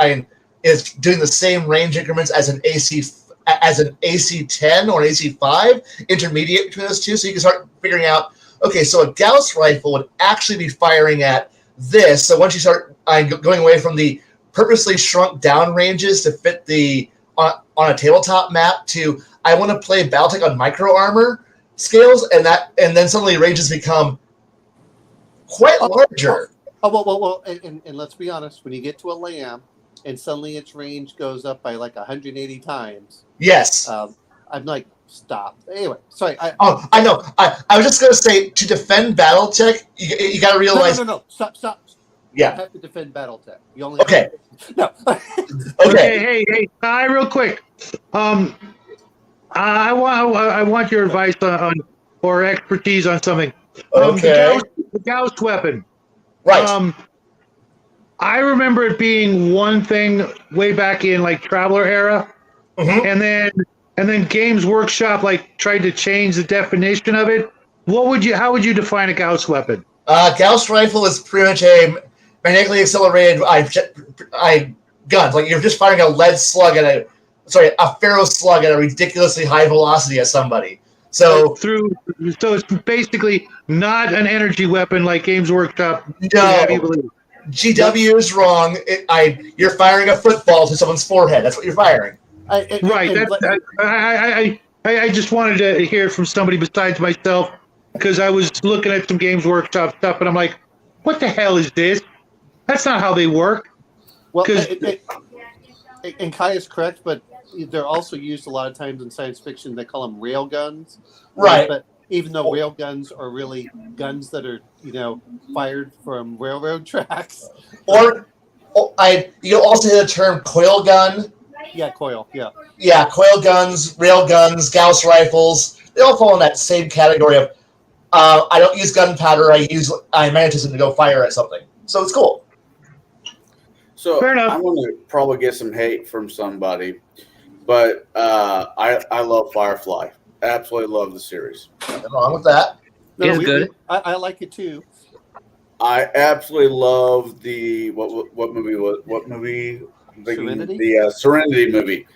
A: is doing the same range increments as an AC-10 or an AC-5, intermediate between those two. So you can start figuring out, okay, so a Gauss rifle would actually be firing at this. So once you start going away from the purposely shrunk down ranges to fit on a tabletop map to, I want to play Battletech on micro armor scales, and then suddenly ranges become quite larger.
E: Well, and let's be honest, when you get to a LAM and suddenly its range goes up by like 180 times.
A: Yes.
E: I'm like, stop. Anyway, sorry.
A: I know. I was just going to say, to defend Battletech, you got to realize...
E: No. Stop.
A: Yeah.
E: You have to defend Battletech. You only
A: okay.
E: No.
B: Okay. Hey, Ty, real quick. I want your advice on or expertise on something.
A: Okay.
B: The Gauss Weapon.
A: Right.
B: I remember it being one thing way back in like Traveler era, and then Games Workshop like tried to change the definition of it. How would you define a Gauss weapon?
A: Gauss rifle is pretty much a magnetically accelerated guns. Like you're just firing a lead slug a ferro slug at a ridiculously high velocity at somebody. So
B: it's basically not an energy weapon like Games Workshop.
A: No, GW is wrong. You're firing a football to someone's forehead. That's what you're firing.
B: Right. I just wanted to hear it from somebody besides myself, because I was looking at some Games Workshop stuff and I'm like, what the hell is this? That's not how they work.
E: Well, and Kai is correct, but they're also used a lot of times in science fiction. They call them rail guns.
A: Right.
E: But even though rail guns are really guns that are, fired from railroad tracks.
A: Or you also hear the term coil gun.
E: Yeah, coil. Yeah.
A: Yeah, coil guns, rail guns, Gauss rifles. They all fall in that same category of I don't use gunpowder. I use magnetism to go fire at something. So it's cool.
F: So
B: Fair enough.
F: I'm going to probably get some hate from somebody, but I love Firefly. Absolutely love the series.
A: Nothing wrong with that.
E: No,
C: It's good.
E: I like it too.
F: I absolutely love the what movie?
E: Serenity?
F: The Serenity movie.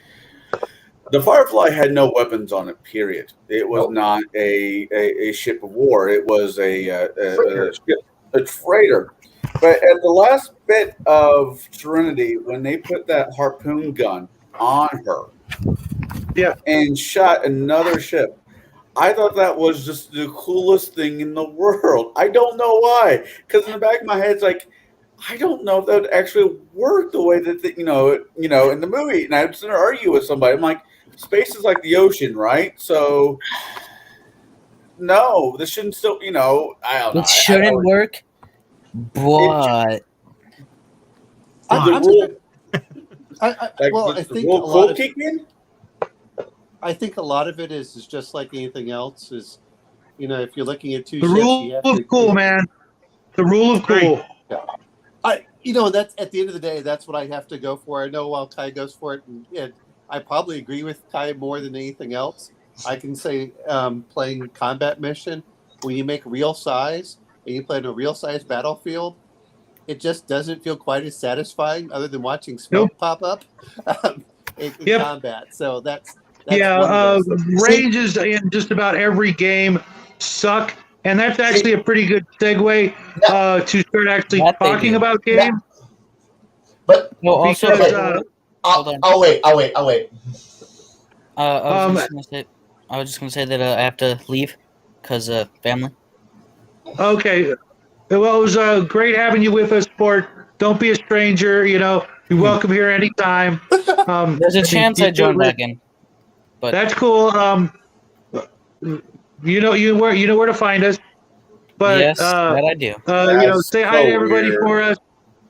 F: The Firefly had no weapons on it. Period. It was not a ship of war. It was a freighter. But at the last bit of Serenity, when they put that harpoon gun on her, and shot another ship, I thought that was just the coolest thing in the world. I don't know why, because in the back of my head, it's like, I don't know if that would actually work the way that in the movie. And I was going to argue with somebody. I'm like, space is like the ocean, right? So, no, this shouldn't still. I don't know.
C: It shouldn't work. But
E: I think a lot of it is just like anything else. Is if you're looking at two
B: the
E: ships,
B: rule of cool, man. The rule of cool.
E: That's at the end of the day, that's what I have to go for. I know while Kai goes for it, and I probably agree with Kai more than anything else. I can say playing combat mission, when you make real size and you play in a real size battlefield, it just doesn't feel quite as satisfying other than watching smoke pop up in combat. So that's ranges in just about every game suck. And that's actually a pretty good segue to start actually talking about games.
A: But
C: also,
A: I'll wait.
C: I was just gonna say that I have to leave because family.
B: Okay. Well, it was great having you with us, Sport. Don't be a stranger. You're welcome here anytime.
C: There's a chance I join back in. But
B: that's cool. you know where to find us. But
C: Yes, that I do.
F: That's
B: say hi
F: so
B: to everybody
F: weird.
B: for us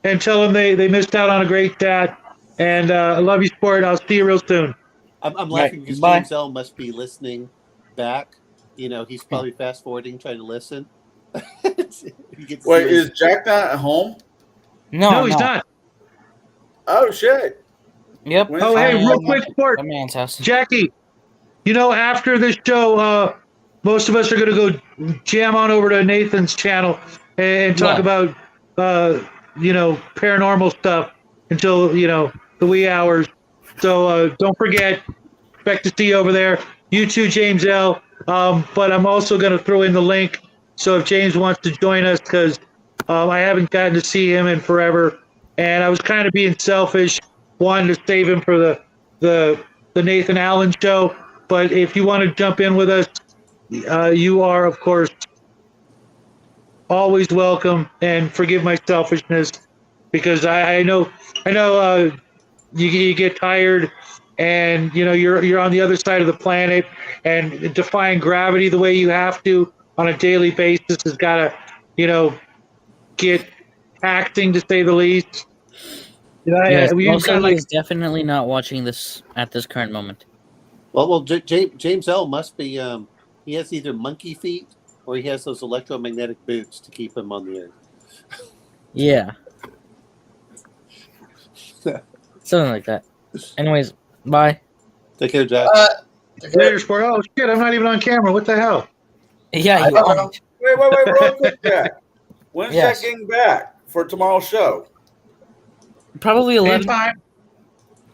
B: and tell them they missed out on a great chat. And I love you, sport. I'll see you real soon.
E: I'm
C: Right,
E: laughing because
C: bye.
E: James L must be listening back. He's probably fast forwarding, trying to listen. You get to
F: Wait,
E: see what
F: is Jack not at home?
B: No, he's not.
F: Oh shit!
C: Yep.
F: When's
B: Oh, hey,
C: I
B: real
C: am
B: quick,
C: at
B: sport.
C: my man's house.
B: Jackie, after this show, most of us are going to go jam on over to Nathan's channel and talk
C: Yeah.
B: about, paranormal stuff until, the wee hours. So don't forget, expect to see you over there. You too, James L. But I'm also going to throw in the link. So if James wants to join us, because I haven't gotten to see him in forever, and I was kind of being selfish, wanting to save him for the Nathan Allen show. But if you want to jump in with us, you are, of course, always welcome. And forgive my selfishness, because I know you get tired, and you're on the other side of the planet, and defying gravity the way you have to on a daily basis has got to get taxing, to say the least.
C: Yes,
B: We've got
C: Rosalie is definitely not watching this at this current moment.
E: Well, James L must be. He has either monkey feet or he has those electromagnetic boots to keep him on the earth.
C: Yeah. Something like that. Anyways, bye.
E: Take care, Jack.
B: later, sport. Oh shit! I'm not even on camera. What the hell?
C: Yeah,
A: I
C: you
A: don't
C: are.
A: know.
F: Wait, real quick, Jack. When's
C: Yes.
F: Jack getting back for tomorrow's show?
C: Probably
B: In
C: 11.
B: time.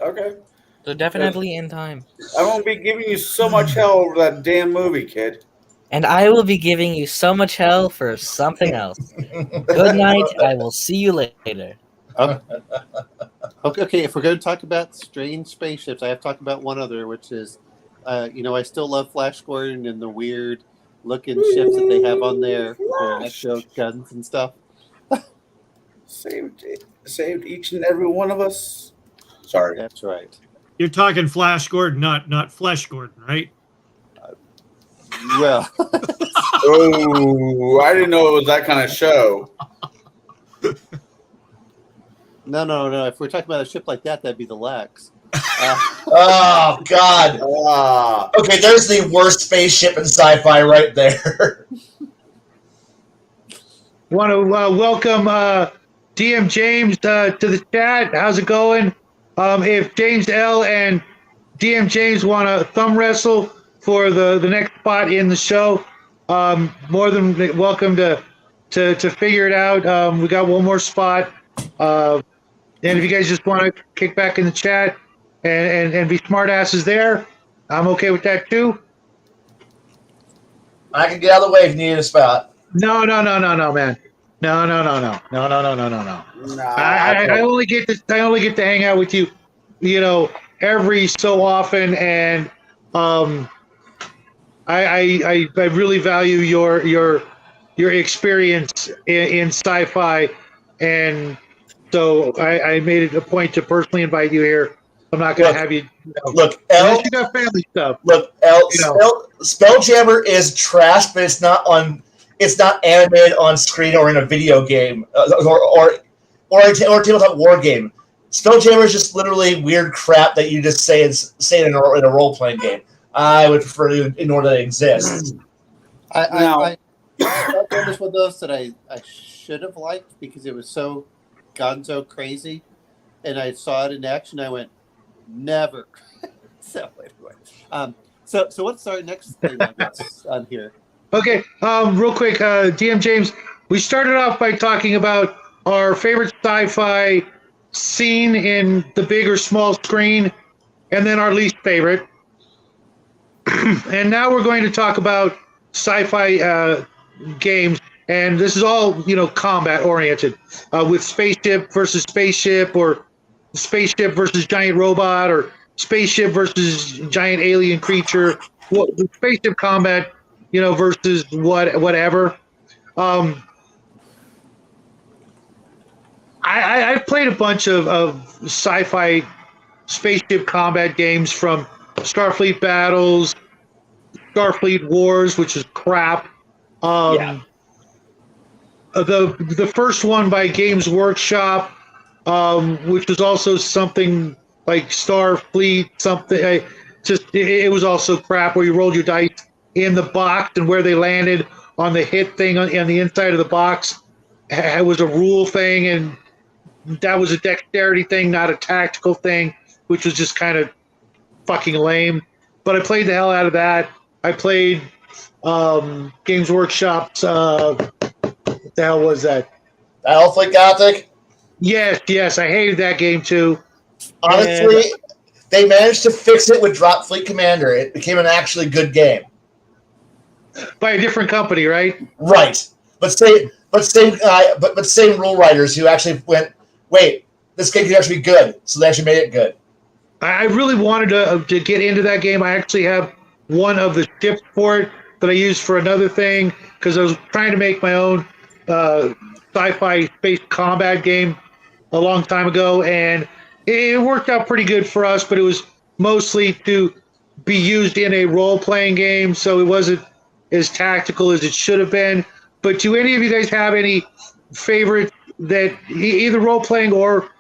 F: Okay.
C: So definitely in time.
F: I'm gonna be giving you so much hell over that damn movie, kid.
C: And I will be giving you so much hell for something else. Good night. I will see you later.
E: Okay. If we're going to talk about strange spaceships, I have to talk about one other, which is, I still love Flash Gordon and the weird looking ships that they have on their exo guns and stuff.
F: Saved each and every one of us. Sorry.
E: That's right.
D: You're talking Flash Gordon, not Flesh Gordon, right?
E: Well,
F: Oh, I didn't know it was that kind of show.
E: no. If we're talking about a ship like that, that'd be the Lex.
A: Oh God.
F: Ah,
A: Okay, there's the worst spaceship in sci-fi right there.
B: Want to welcome DM James to the chat. How's it going? If James L and DM James want to thumb wrestle for the next spot in the show, more than welcome to figure it out. We got one more spot, and if you guys just want to kick back in the chat and be smart asses there, I'm okay with that too.
A: I can get out of the way if you need a spot.
B: No, man. No. I only get to hang out with you, every so often, and I really value your experience in sci-fi, and so I made it a point to personally invite you here. I'm not going to have you.
A: Look, L.
B: Unless you got family stuff.
A: Look, L. Spelljammer is trash, but it's not on. It's not animated on screen or in a video game or a tabletop war game. Spelljammer is just literally weird crap that you just say in a role playing game. I would prefer to ignore that it exists.
E: I Spelljammer was one of those that I should have liked because it was so gonzo crazy, and I saw it in action. I went, never. So anyway, so what's our next thing I guess on here?
B: Okay, real quick, DM James, we started off by talking about our favorite sci-fi scene in the big or small screen, and then our least favorite. And now we're going to talk about sci-fi games, and this is all, combat oriented, with spaceship versus spaceship, or spaceship versus giant robot, or spaceship versus giant alien creature. Well, spaceship combat, versus whatever. I've played a bunch of sci-fi spaceship combat games, from Starfleet Battles, Starfleet Wars, which is crap.
A: Yeah.
B: The first one by Games Workshop, which was also something like Starfleet, something. It was also crap where you rolled your dice in the box and where they landed on the hit thing on the inside of the box. It was a rule thing, and that was a dexterity thing, not a tactical thing, which was just kind of fucking lame. But I played the hell out of that. I played Games Workshop's. What the hell was that?
A: Battlefleet Gothic.
B: Yes, I hated that game too.
A: Honestly, they managed to fix it with Drop Fleet Commander. It became an actually good game.
B: By a different company, right?
A: Right, but same rule writers who actually went, wait, this game could actually be good, so they actually made it good.
B: I really wanted to get into that game. I actually have one of the ships for it that I used for another thing because I was trying to make my own sci-fi space combat game a long time ago, and it worked out pretty good for us, but it was mostly to be used in a role-playing game, so it wasn't as tactical as it should have been. But do any of you guys have any favorite that either role-playing or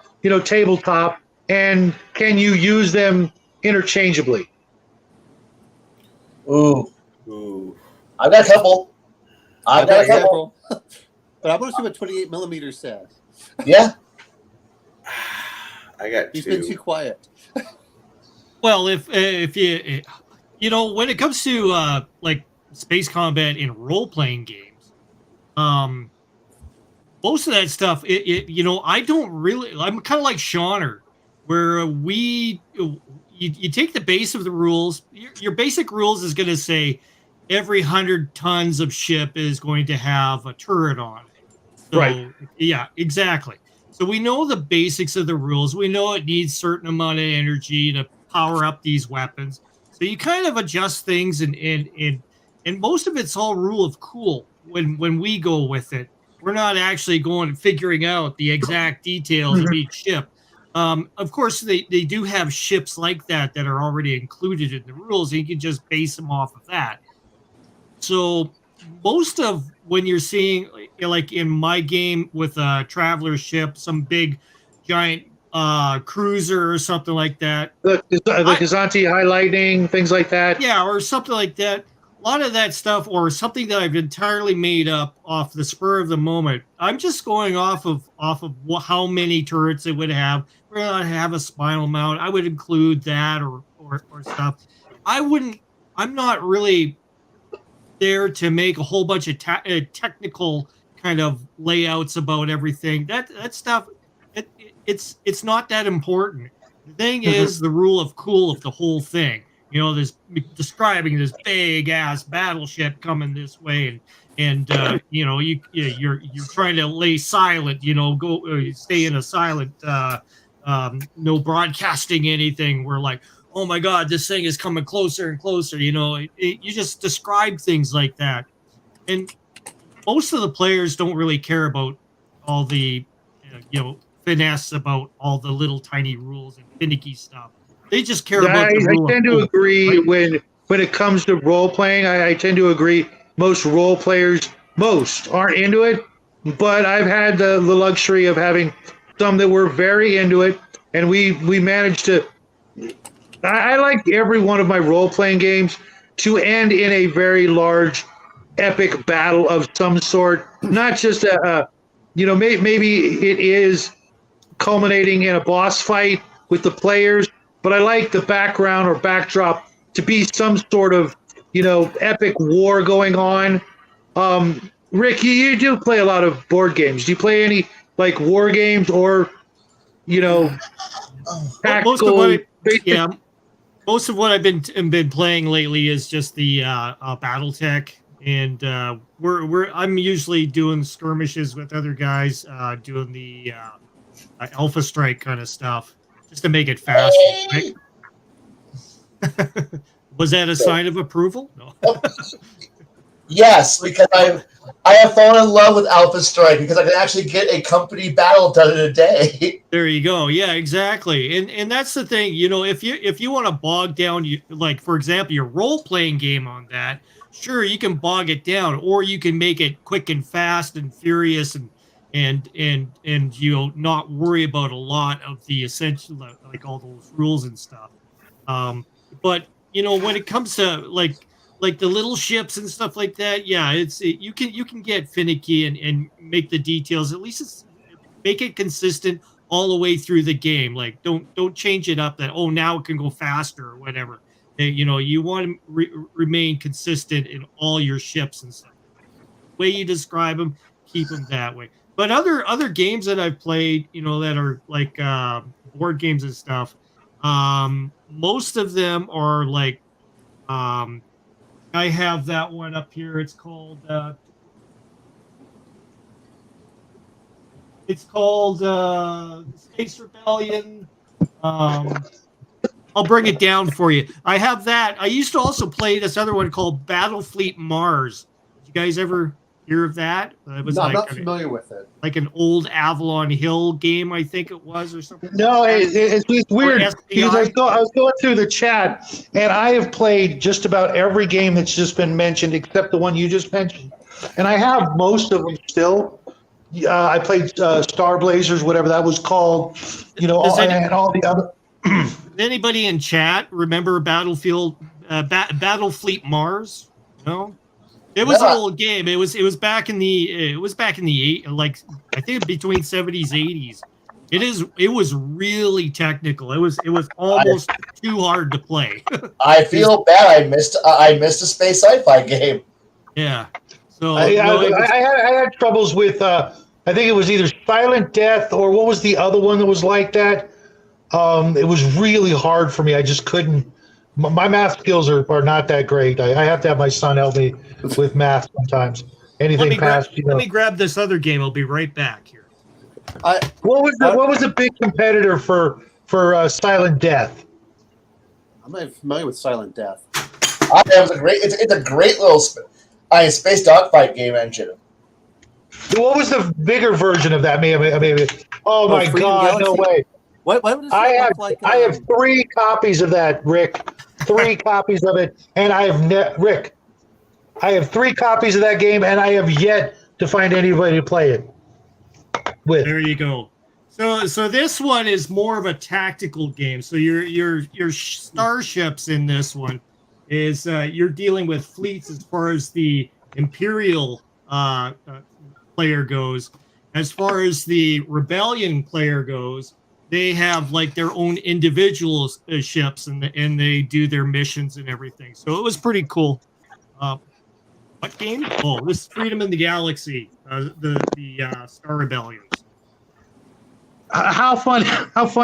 B: tabletop, and can you use them interchangeably?
A: Ooh,
F: Ooh.
A: I've got a couple.
E: I've got several. But I want to see what 28 millimeters says.
A: Yeah.
F: I got
E: He's
F: two.
E: been too quiet.
D: Well, if when it comes to like space combat in role playing games, most of that stuff, I don't really. I'm kind of like Shauner, where you take the base of the rules. Your basic rules is going to say every 100 tons of ship is going to have a turret on it. So,
B: Right.
D: Yeah, exactly. So we know the basics of the rules. We know it needs a certain amount of energy to power up these weapons. So you kind of adjust things, and most of it's all rule of cool when we go with it. We're not actually going and figuring out the exact details of each ship. Of course, they do have ships like that are already included in the rules, and you can just base them off of that. So most of when you're seeing, like in my game with a traveler ship, some big giant cruiser or something like that.
B: The Kazanti High Lightning, things like that.
D: Yeah, or something like that. A lot of that stuff, or something that I've entirely made up off the spur of the moment. I'm just going off of how many turrets it would have. We're gonna have a spinal mount. I would include that or stuff. I'm not really there to make a whole bunch of technical kind of layouts about everything. That stuff, it's not that important. The thing is the rule of cool of the whole thing. There's describing this big ass battleship coming this way, and you're trying to lay silent. Go stay in a silent. No broadcasting anything. We're like, oh my God, this thing is coming closer and closer. You just describe things like that. And most of the players don't really care about all the, finesse about all the little tiny rules and finicky stuff. They just care about the rule.
B: I tend to agree when it comes to role playing. I tend to agree. Most role players, aren't into it, but I've had the luxury of having some that were very into it, and we managed to. I like every one of my role-playing games to end in a very large, epic battle of some sort. Not just maybe it is culminating in a boss fight with the players, but I like the background or backdrop to be some sort of, epic war going on. Rick, you do play a lot of board games. Do you play any like war games or, tactical?
D: Most of what I've been playing lately is just the BattleTech, and I'm usually doing skirmishes with other guys, doing the Alpha Strike kind of stuff, just to make it faster. Right? Was that a sign of approval? No.
A: Yes, because I have fallen in love with Alpha Strike because I can actually get a company battle done in a day.
D: There you go. Yeah, exactly. And that's the thing, you know, if you want to bog down like for example your role playing game on that, sure you can bog it down or you can make it quick and fast and furious and you'll not worry about a lot of the essential like all those rules and stuff. But you know when it comes to like the little ships and stuff like that, yeah, you can get finicky and make the details at least make it consistent all the way through the game. Like don't change it up that oh now it can go faster or whatever. You know you want to remain consistent in all your ships and stuff. The way you describe them, keep them that way. But other games that I've played, you know, that are like board games and stuff, most of them are like I have that one up here. It's called Space Rebellion. I'll bring it down for you. I have that. I used to also play this other one called Battlefleet Mars. Did you guys ever hear of that? It was
E: No, I'm
D: like
E: not familiar with it.
D: like an old Avalon Hill game, I think it was, or something.
B: No, it's weird
D: Or
B: because
D: SPI?
B: I was going through the chat, and I have played just about every game that's just been mentioned except the one you just mentioned, and I have most of them still. I played Star Blazers, whatever that was called, you know, and all the other.
D: Anybody in chat remember Battlefleet Mars? No. It was an old game. It was back in the like I think between 70s 80s. It was really technical. It was almost too hard to play.
A: I feel bad. I missed a space sci-fi game.
D: Yeah. So
B: I had troubles with I think it was either Silent Death or what was the other one that was like that. It was really hard for me. I just couldn't. My math skills are not that great. I have to have my son help me with math sometimes. Anything past,
D: let me grab this other game. I'll be right back here.
B: What was the big competitor for Silent Death?
E: I'm not familiar with Silent Death.
A: It's a great little space dogfight game engine.
B: What was the bigger version of that? Maybe. Oh my
G: Freedom
B: God!
G: Galaxy?
B: No way.
G: What does
B: I
G: it
B: have
G: look like?
B: I have 3 copies of that, Rick. 3 copies of it, and I have 3 copies of that game, and I have yet to find anybody to play it with.
D: There you go. So this one is more of a tactical game. So your starships in this one is you're dealing with fleets as far as the Imperial player goes. As far as the Rebellion player goes, they have like their own individual ships and they do their missions and everything. So it was pretty cool. What game? Oh, this is Freedom in the Galaxy, the Star Rebellions.
B: How fun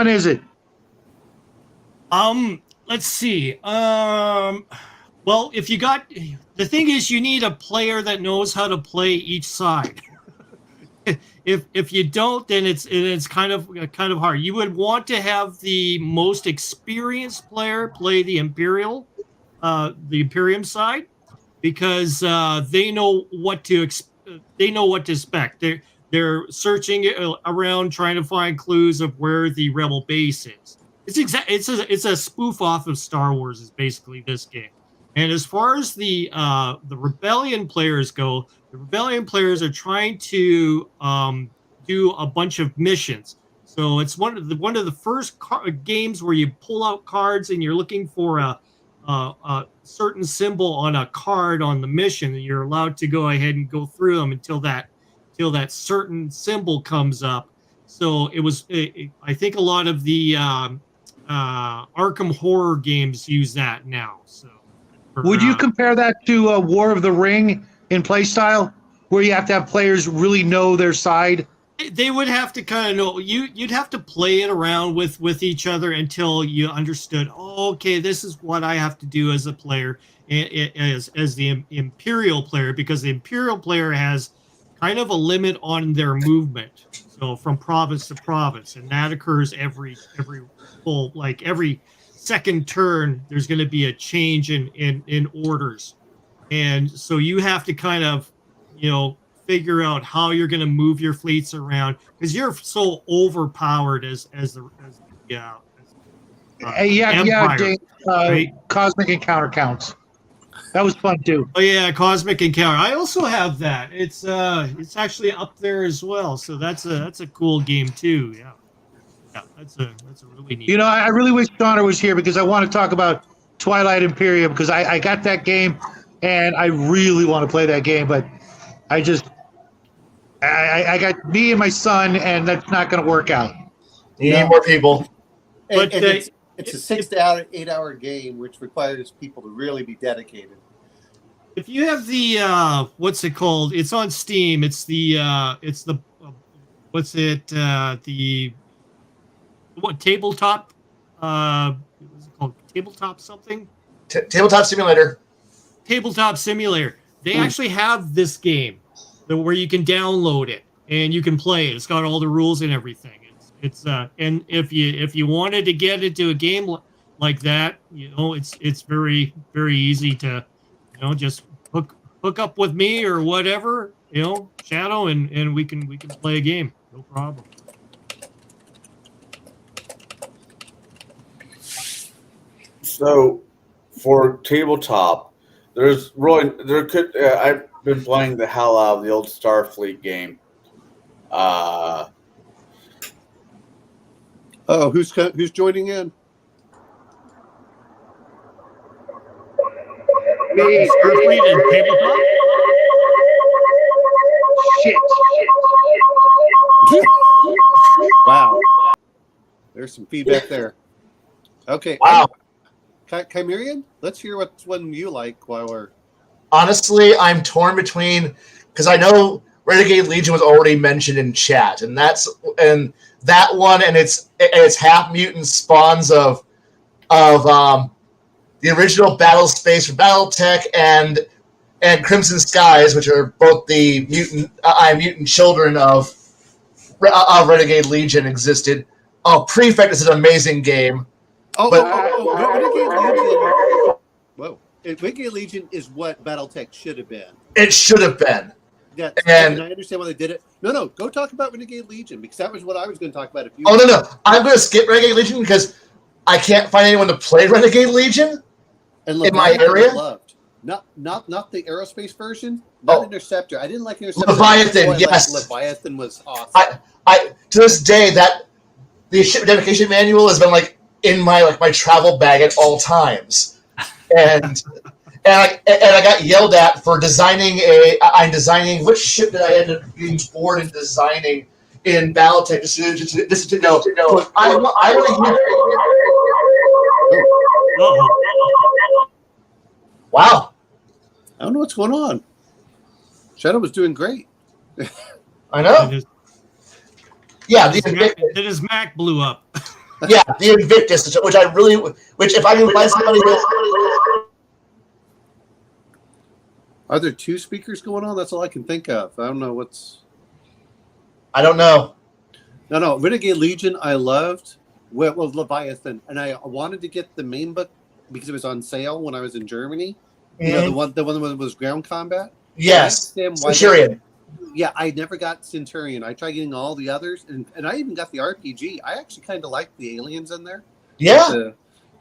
B: is it?
D: Let's see. Well, if you got the thing is, you need a player that knows how to play each side. If you don't, then it's kind of hard. You would want to have the most experienced player play the Imperium side, because they know what to expect. They're searching around trying to find clues of where the rebel base is. It's a spoof off of Star Wars is basically this game. And as far as the Rebellion players go, the Rebellion players are trying to do a bunch of missions. So it's one of the first games where you pull out cards and you're looking for a certain symbol on a card on the mission, and you're allowed to go ahead and go through them until that certain symbol comes up. So I think a lot of the Arkham horror games use that now. So
B: Would you compare that to War of the Ring in play style, where you have to have players really know their side?
D: They would have to kind of know. You'd have to play it around with each other until you understood. Oh, okay, this is what I have to do as a player, as the Imperial player, because the Imperial player has kind of a limit on their movement. So from province to province, and that occurs every second turn. There's going to be a change in orders. and so you have to kind of, figure out how you're going to move your fleets around because you're so overpowered as the Empire,
B: Dave,
D: right?
B: Cosmic Encounter counts. That was fun too.
D: Oh yeah, Cosmic Encounter. I also have that. It's actually up there as well. So that's a cool game too. Yeah, that's a really neat.
B: I really wish Connor was here because I want to talk about Twilight Imperium because I got that game and I really want to play that game, but I got me and my son, and that's not going to work out.
A: You need more people.
D: But
E: it's a 6 to 8 hour game, which requires people to really be dedicated.
D: If you have the what's it called? It's on Steam. It's the what's it? The what tabletop? What's it called? Tabletop something?
A: Tabletop Simulator.
D: Tabletop Simulator. They actually have this game where you can download it and you can play it. It's got all the rules and everything. It's and if you wanted to get into a game like that, it's very, very easy to, just hook up with me or whatever, Shadow, and we can play a game. No problem.
F: So for tabletop, I've been playing the hell out of the old Starfleet game.
E: Who's joining in?
D: Starfleet and tabletop?
B: Shit.
E: Wow. There's some feedback there. Okay.
A: Wow.
E: Chimerian, let's hear what's one you like while we're...
A: Honestly, I'm torn between, because I know Renegade Legion was already mentioned in chat, and that one and its half mutant spawns of the original Battle Space for BattleTech and Crimson Skies, which are both the mutant children of Renegade Legion, existed. Oh, Prefect is an amazing game.
E: Renegade Legion is what BattleTech should have been.
A: It should have been.
E: Yeah, and I understand why they did it. No, go talk about Renegade Legion because that was what I was going to talk about.
A: No, I'm going to skip Renegade Legion because I can't find anyone to play Renegade Legion in my area.
E: Loved. Not the aerospace version. Not Interceptor. I didn't like Interceptor.
A: Leviathan, yes.
E: Leviathan was awesome.
A: I to this day the ship identification manual has been in my travel bag at all times, and I got yelled at for designing which ship did I end up being bored in designing in BattleTech just to know. I want to. Wow.
E: I don't know what's going on. Shadow was doing great.
A: I know.
D: His Mac blew up.
A: Yeah, the Invictus, which if I can find somebody who...
E: Are there two speakers going on? That's all I can think of. I don't know what's...
A: I don't know.
E: No. Renegade Legion I loved. Well, Leviathan. And I wanted to get the main book because it was on sale when I was in Germany.
A: Mm-hmm.
E: The one that was ground combat.
A: Yes, Centurion.
E: Yeah, I never got Centurion. I tried getting all the others, and I even got the RPG. I actually kind of liked the aliens in there.
A: Yeah.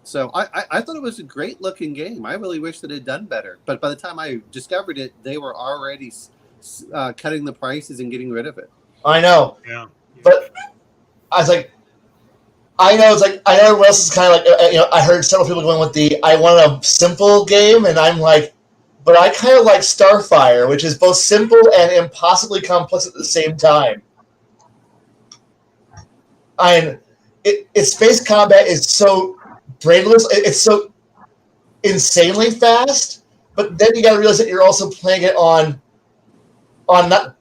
E: So I thought it was a great looking game. I really wish that it had done better. But by the time I discovered it, they were already cutting the prices and getting rid of it.
A: I know.
D: Yeah.
A: But I was like, I know everyone else is kind of I heard several people going with I want a simple game, and I'm like, but I kind of like Starfire, which is both simple and impossibly complex at the same time. Its space combat is so brainless. It's so insanely fast, but then you got to realize that you're also playing it on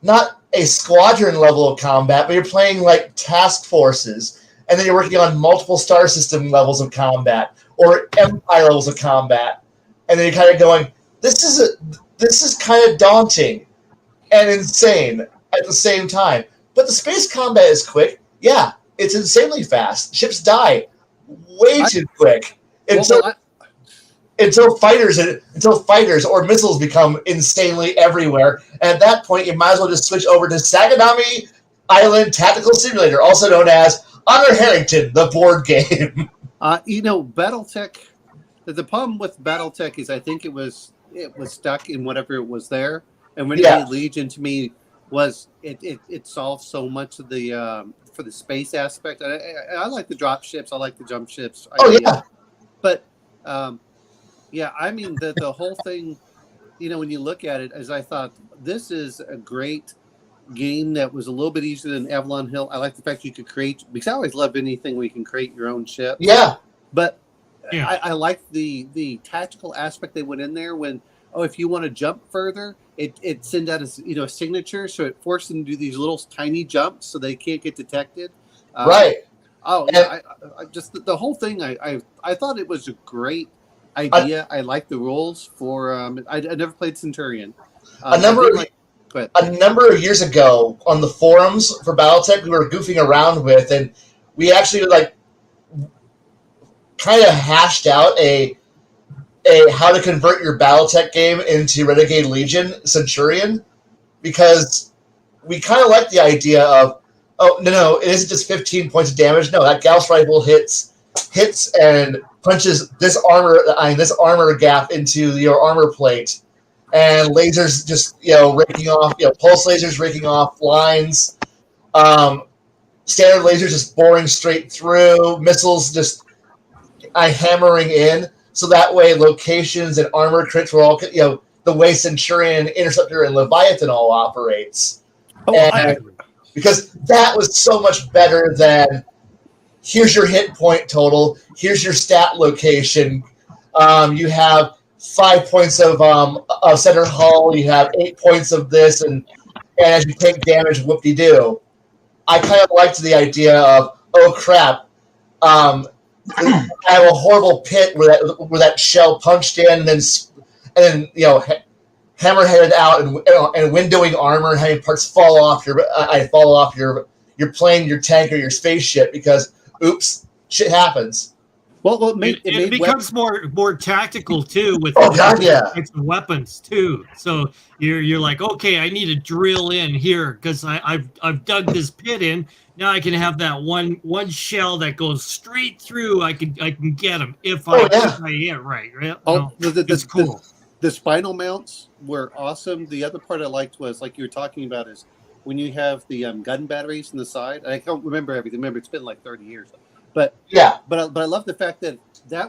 A: not a squadron level of combat, but you're playing task forces, and then you're working on multiple star system levels of combat or empire levels of combat, and then you're kind of going, this is kind of daunting and insane at the same time. But the space combat is quick. Yeah, it's insanely fast. Ships die way too quick. And until fighters or missiles become insanely everywhere. And at that point, you might as well just switch over to Saganami Island Tactical Simulator, also known as Honor Harrington, the board game.
E: BattleTech. The problem with BattleTech is I think it was stuck in whatever it was there, and Renegade Legion to me was it solved so much of the for the space aspect. I like the drop ships, I like the jump ships. But I mean the whole thing. When you look at it, as I thought, this is a great game that was a little bit easier than Avalon Hill. I like the fact you could create, because I always love anything where you can create your own ship.
A: Yeah,
E: but. Yeah. I like the tactical aspect they went in there when, if you want to jump further, it send out a signature, so it forced them to do these little tiny jumps so they can't get detected.
A: Right.
E: I just the whole thing. I thought it was a great idea. I like the rules for. I never played Centurion.
A: A number of years ago on the forums for BattleTech, we were goofing around with, and we actually kind of hashed out a how to convert your BattleTech game into Renegade Legion Centurion, because we kind of like the idea of, no, it isn't just 15 points of damage. No, that Gauss rifle hits and punches this armor gap into your armor plate, and lasers just raking off, pulse lasers raking off lines, standard lasers just boring straight through, missiles just hammering in, so that way locations and armor crits were all, the way Centurion, Interceptor, and Leviathan all operates. Because that was so much better than, here's your hit point total, here's your stat location, you have 5 points of center hull, you have 8 points of this, and as you take damage, whoop-de-doo. I kind of liked the idea of, oh crap, I have a horrible pit where that shell punched in, and then hammerheaded out and windowing armor, having parts fall off your plane, your tank, or your spaceship because oops, shit happens.
E: Well,
D: it becomes more tactical too with types of weapons too. So you're like, okay, I need to drill in here because I've dug this pit in. Now I can have that one shell that goes straight through. I can get them if I hit right. It's cool.
E: The spinal mounts were awesome. The other part I liked was, like you were talking about, is when you have the gun batteries on the side. I can't remember everything. Remember, it's been like 30 years. But I love the fact that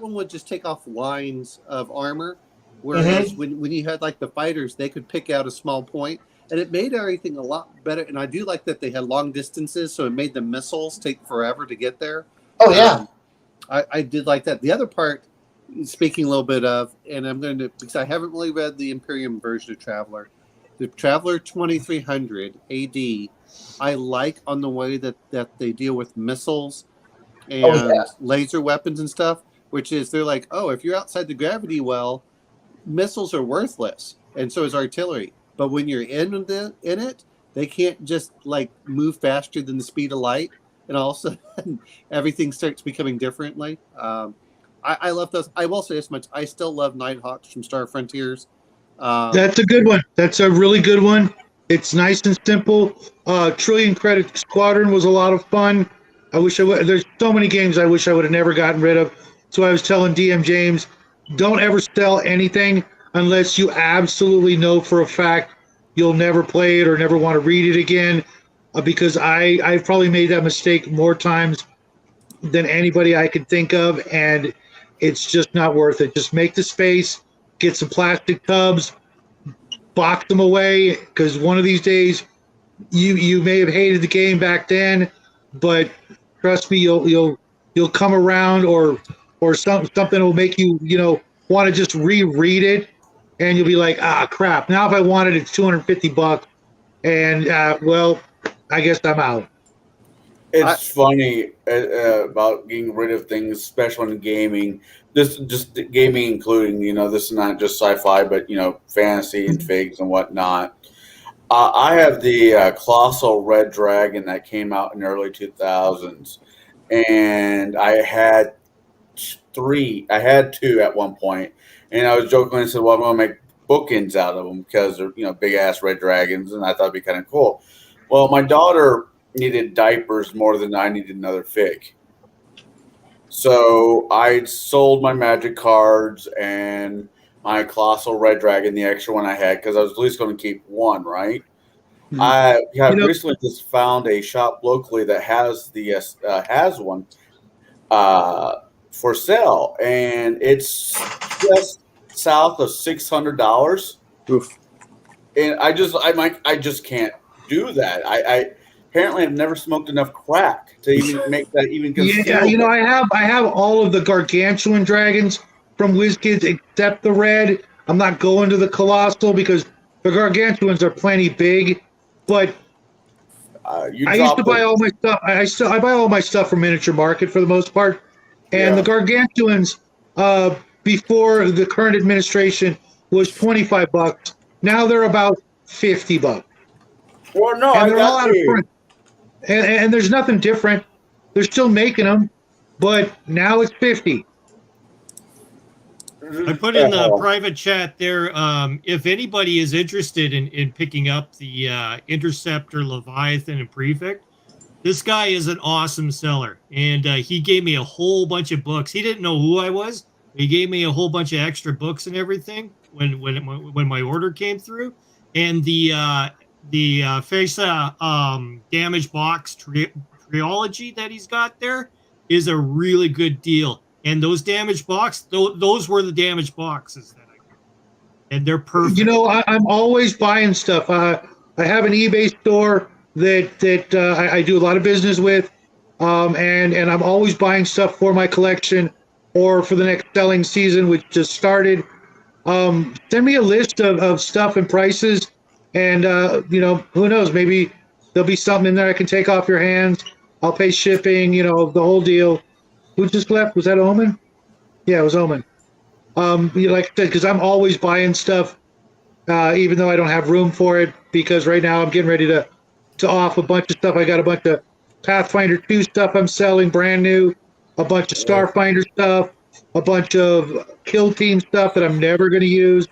E: one would just take off lines of armor, whereas when you had like the fighters, they could pick out a small point. And it made everything a lot better. And I do like that they had long distances, so it made the missiles take forever to get there.
A: Oh, yeah.
E: I did like that. The other part, speaking a little bit of, and I'm going to, because I haven't really read the Imperium version of Traveler. The Traveler 2300 AD, I like on the way that they deal with missiles and laser weapons and stuff, which is they're like, if you're outside the gravity well, missiles are worthless. And so is artillery. But when you're in it, they can't just like move faster than the speed of light, and all of a sudden everything starts becoming differently. I love those. I will say this much: I still love Nighthawks from Star Frontiers.
B: That's a good one. That's a really good one. It's nice and simple. Trillion Credit Squadron was a lot of fun. I wish I would. There's so many games I wish I would have never gotten rid of. So I was telling DM James, don't ever sell anything unless you absolutely know for a fact you'll never play it or never want to read it again, because I've probably made that mistake more times than anybody I could think of, and it's just not worth it. Just make the space, get some plastic tubs, box them away, because one of these days you may have hated the game back then, but trust me, you'll come around, or something will make you want to just reread it. And you'll be like, crap. Now if I wanted it, it's $250. And, I guess I'm out.
F: It's funny about getting rid of things, especially in gaming. This just gaming, including, this is not just sci-fi, but, fantasy and figs and whatnot. I have the Colossal Red Dragon that came out in the early 2000s. And I had 3. I had 2 at one point, and I was jokingly said, "Well, I'm going to make bookends out of them because they're big ass red dragons," and I thought it'd be kind of cool. Well, my daughter needed diapers more than I needed another fig, so I sold my magic cards and my colossal red dragon, the extra one I had, because I was at least going to keep one, right?
B: Mhm.
F: I have recently just found a shop locally that has one for sale, and it's just south of $600.
E: Oof.
F: And I just can't do that. I apparently have never smoked enough crack to even make that even conceivable.
B: Yeah, I have all of the gargantuan dragons from WizKids except the red. I'm not going to the colossal because the gargantuans are plenty big, but I used to buy all my stuff. I buy all my stuff from Miniature Market for the most part, and the gargantuans before the current administration was $25. Now they're about $50.
F: Well, no,
B: and
F: I
B: they're all
F: got
B: out of
F: you.
B: print. And there's nothing different. They're still making them, but now it's 50.
D: I put in the private chat there. If anybody is interested in picking up the Interceptor, Leviathan, and Prefect, this guy is an awesome seller, and he gave me a whole bunch of books. He didn't know who I was. He gave me a whole bunch of extra books and everything when my order came through, and the FESA damage box trilogy that he's got there is a really good deal. And those damage box, those were the damage boxes that I got, and they're perfect.
B: I'm always buying stuff. I have an eBay store that I do a lot of business with, and I'm always buying stuff for my collection or for the next selling season, which just started. Send me a list of stuff and prices, and who knows, maybe there'll be something in there I can take off your hands. I'll pay shipping, the whole deal. Who just left? Was that Omen? Yeah, it was Omen. Like I said, because I'm always buying stuff, even though I don't have room for it, because right now I'm getting ready to off a bunch of stuff. I got a bunch of Pathfinder 2 stuff I'm selling brand new, a bunch of Starfinder stuff, a bunch of Kill Team stuff that I'm never going to use.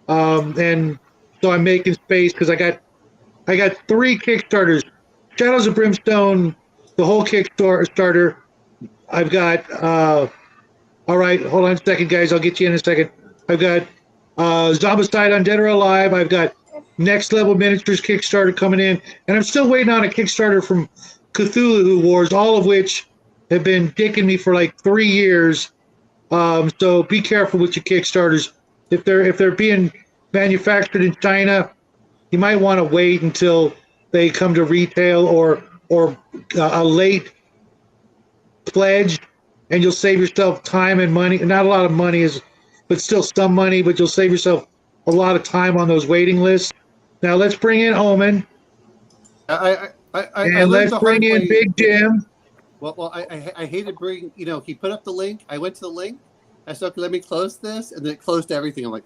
B: And so I'm making space because I got 3 Kickstarters. Shadows of Brimstone, the whole Kickstarter. I've got, all right, hold on a second, guys. I'll get you in a second. I've got Zombicide on Dead or Alive. I've got Next Level Miniatures Kickstarter coming in. And I'm still waiting on a Kickstarter from Cthulhu Wars, all of which have been dicking me for like 3 years. So be careful with your Kickstarters. If they're being manufactured in China, you might want to wait until they come to retail or a late pledge, and you'll save yourself time and money. Not a lot of money, but still some money, but you'll save yourself a lot of time on those waiting lists. Now let's bring in Omen. Let's bring in Big Jim.
E: Well, I hated bringing, he put up the link. I went to the link. I said, okay, let me close this. And then it closed everything. I'm like,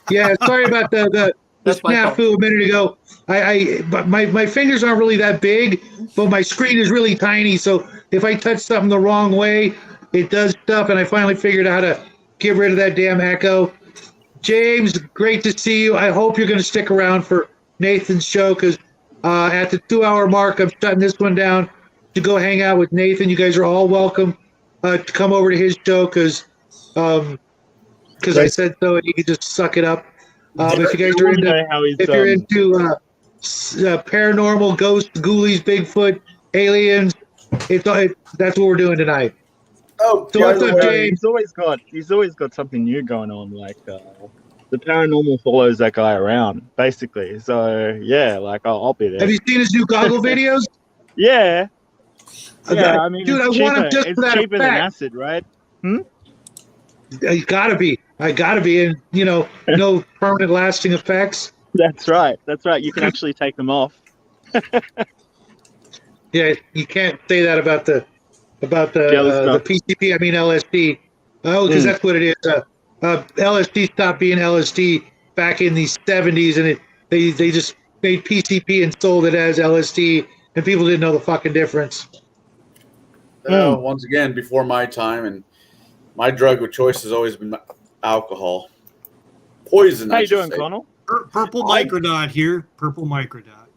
B: Yeah, sorry about the snafu a minute ago. But my fingers aren't really that big, but my screen is really tiny. So if I touch something the wrong way, it does stuff. And I finally figured out how to get rid of that damn echo. James, great to see you. I hope you're going to stick around for Nathan's show, because at the 2-hour mark, I'm shutting this one down to go hang out with Nathan. You guys are all welcome to come over to his show, because I said so, and you can just suck it up. If you guys are into paranormal, ghosts, ghoulies, Bigfoot, aliens, that's what we're doing tonight.
F: Oh,
B: so what's up, James?
G: He's always got something new going on. Like the paranormal follows that guy around, basically. So yeah, like I'll be there.
B: Have you seen his new goggle videos?
G: Yeah. I mean,
B: dude, I want him just for that
G: cheaper than
B: effect.
G: acid, right?
B: I gotta be, and no permanent lasting effects.
G: That's right. You can actually take them off.
B: Yeah, you can't say that about the PCP. I mean LSD. Oh, because that's what it is. LSD stopped being LSD back in the 70s, and they just made PCP and sold it as LSD, and people didn't know the fucking difference.
F: Once again, before my time, and My drug of choice has always been alcohol. Poison,
G: How
F: I
G: you
F: should
G: doing,
F: say.
G: Connell?
D: Purple microdot here. Purple microdot.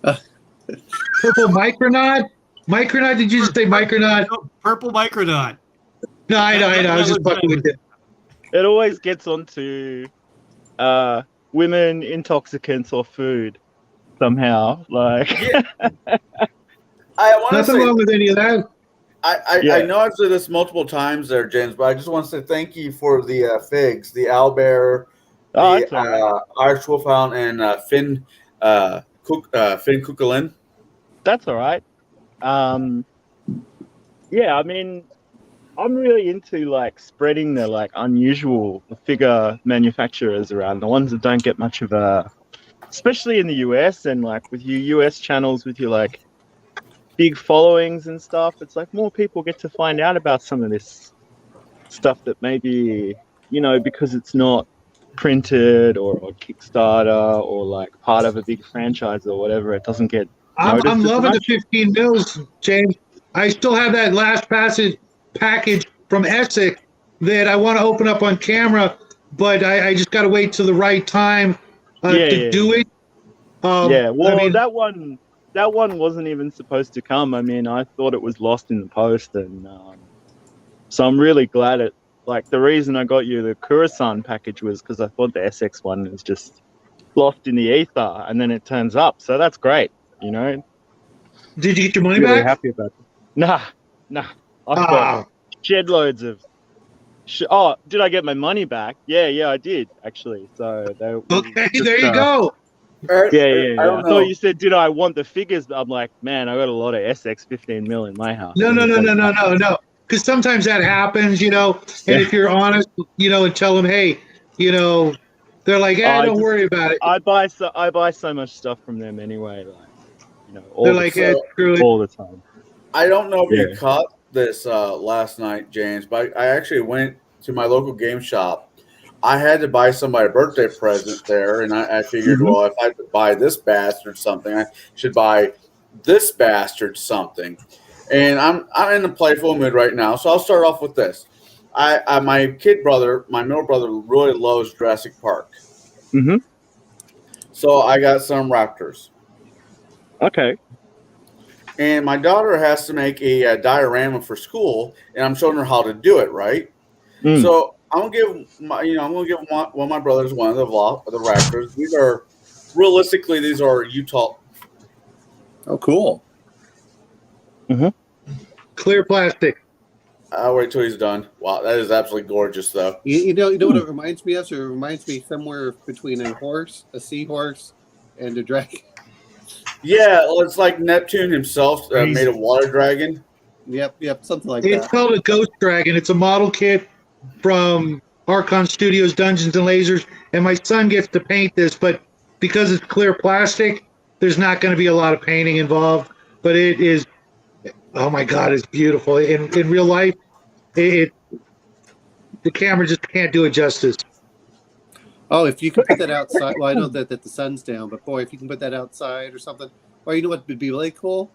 B: Purple Micronaut? Micronaut? Did you just say Micronaut?
D: No, purple microdot.
B: No, I know. I was just
D: That
B: fucking with you.
G: It always gets onto women, intoxicants, or food somehow. Like,
F: Yeah. I want to
B: Nothing
F: say
B: wrong with any of that.
F: I know I've said this multiple times there, James, but I just want to say thank you for the figs, the owlbear,
G: oh,
F: the
G: that's all right.
F: Irish wolfhound, and Finn Kukulin.
G: That's all right. Yeah, I mean, I'm really into like spreading the like unusual figure manufacturers around, the ones that don't get much of a, especially in the US and like with your US channels with your like big followings and stuff. It's like more people get to find out about some of this stuff that maybe, because it's not printed or on Kickstarter or like part of a big franchise or whatever, it doesn't get noticed
B: I'm
G: as
B: loving the
G: much.
B: 15 mils, James. I still have that last package from Essex that I want to open up on camera, but I just got to wait till the right time to do it.
G: Yeah, well,
B: I mean,
G: that one wasn't even supposed to come. I mean, I thought it was lost in the post, and so I'm really glad it. Like the reason I got you the Kurasan package was because I thought the SX one was just lost in the ether, and then it turns up. So that's great.
B: did you get your money
G: Really
B: back?
G: happy about it. Nah. I've got shed loads of. Oh, did I get my money back? Yeah, I did actually. So
B: Okay, there you go.
G: Yeah.
F: I don't
G: I thought
F: know.
G: you said, did I want the figures? But I'm like, man, I got a lot of SX 15 mil in my house.
B: No. Because sometimes that happens, and if you're honest, and tell them, hey, they're like, don't worry about it.
G: I buy so much stuff from them anyway, like, all
B: They're
G: the
B: like,
G: time,
B: screw it.
G: all the time.
F: I don't know if
G: Yeah.
F: you caught this last night, James, but I actually went to my local game shop. I had to buy somebody a birthday present there, and I figured, well, if I had to buy this bastard something, I should buy this bastard something. And I'm in a playful mood right now, so I'll start off with this. My middle brother, really loves Jurassic Park.
G: Mm-hmm.
F: So I got some Raptors.
G: Okay.
F: And my daughter has to make a diorama for school, and I'm showing her how to do it, right?
G: Mm.
F: So I'm gonna give one of my brothers one of the Raptors. These are Utah.
E: Oh, cool.
B: Clear plastic.
F: I'll wait till he's done. Wow, that is absolutely gorgeous, though.
E: You know what it reminds me of? So it reminds me somewhere between a horse, a seahorse, and a dragon.
F: Yeah, well, it's like Neptune himself made a water dragon.
E: Yep, something like
B: It's
E: that.
B: called a Ghost Dragon. It's a model kit from Archon Studios Dungeons and Lasers, and my son gets to paint this, but because it's clear plastic, there's not going to be a lot of painting involved. But it is, oh my God, it's beautiful. In real life, the camera just can't do it justice.
E: Oh, if you could put that outside. Well, I know that the sun's down, but boy, if you can put that outside or something. Or you know what would be really cool?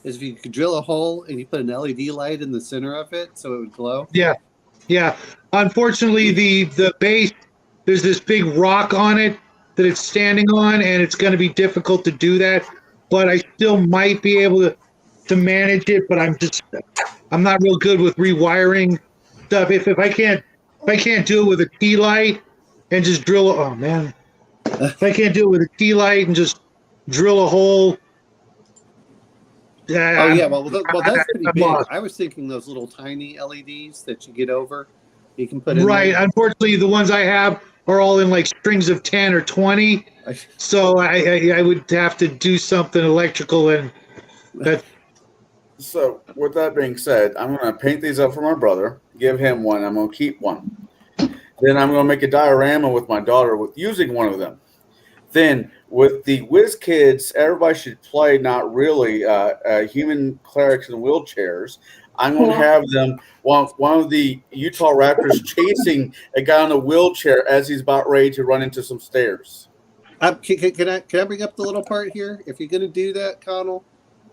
E: Is if you could drill a hole and you put an LED light in the center of it so it would glow.
B: Yeah. Unfortunately, the base, there's this big rock on it that it's standing on, and it's going to be difficult to do that. But I still might be able to manage it. But I'm not real good with rewiring stuff. If I can't do it with a key light and just drill. Oh man, if I can't do it with a key light and just drill a hole.
E: Well, that's pretty big.
B: Lost.
E: I was thinking those little tiny LEDs that you get over. You can put in
B: Right.
E: there.
B: Unfortunately, the ones I have are all in like strings of 10 or 20. So I would have to do something electrical, and that.
F: So with that being said, I'm going to paint these up for my brother, give him one. I'm going to keep one. Then I'm going to make a diorama with my daughter with using one of them. Then with the Whiz Kids, everybody should play not really human clerics in wheelchairs. I'm going to have them, one of the Utah Raptors chasing a guy on a wheelchair as he's about ready to run into some stairs.
E: Can I bring up the little part here? If you're going to do that, Connell,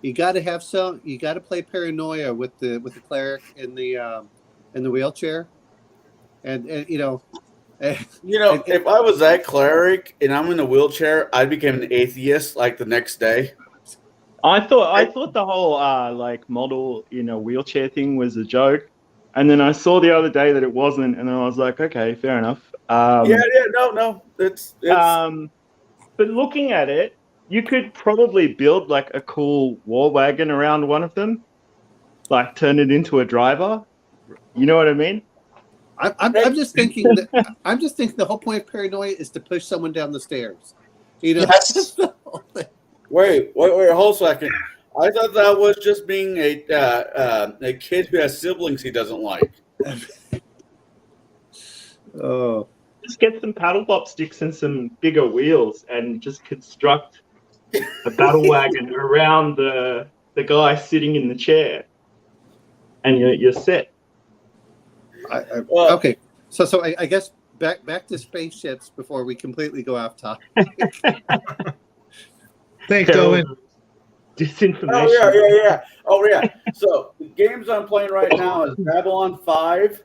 E: you got to have you got to play Paranoia with the cleric in the in the wheelchair, and you know.
F: If I was that cleric and I'm in a wheelchair, I'd become an atheist like the next day.
G: I thought the whole like model in a wheelchair thing was a joke, and then I saw the other day that it wasn't, and then I was like, okay, fair enough.
F: No, it's
G: But looking at it, you could probably build like a cool war wagon around one of them, like turn it into a driver. You know what I mean?
E: I'm just thinking the whole point of paranoia is to push someone down the stairs. You know.
A: Yes.
F: Wait, hold a second. I thought that was just being a kid who has siblings he doesn't like.
E: Oh.
G: Just get some paddle bop sticks and some bigger wheels, and just construct a battle wagon around the guy sitting in the chair, and you're set.
E: Okay, so I guess back to spaceships before we completely go off topic.
B: Thanks, Owen.
G: Disinformation.
F: Oh yeah. So the games I'm playing right now is Babylon 5,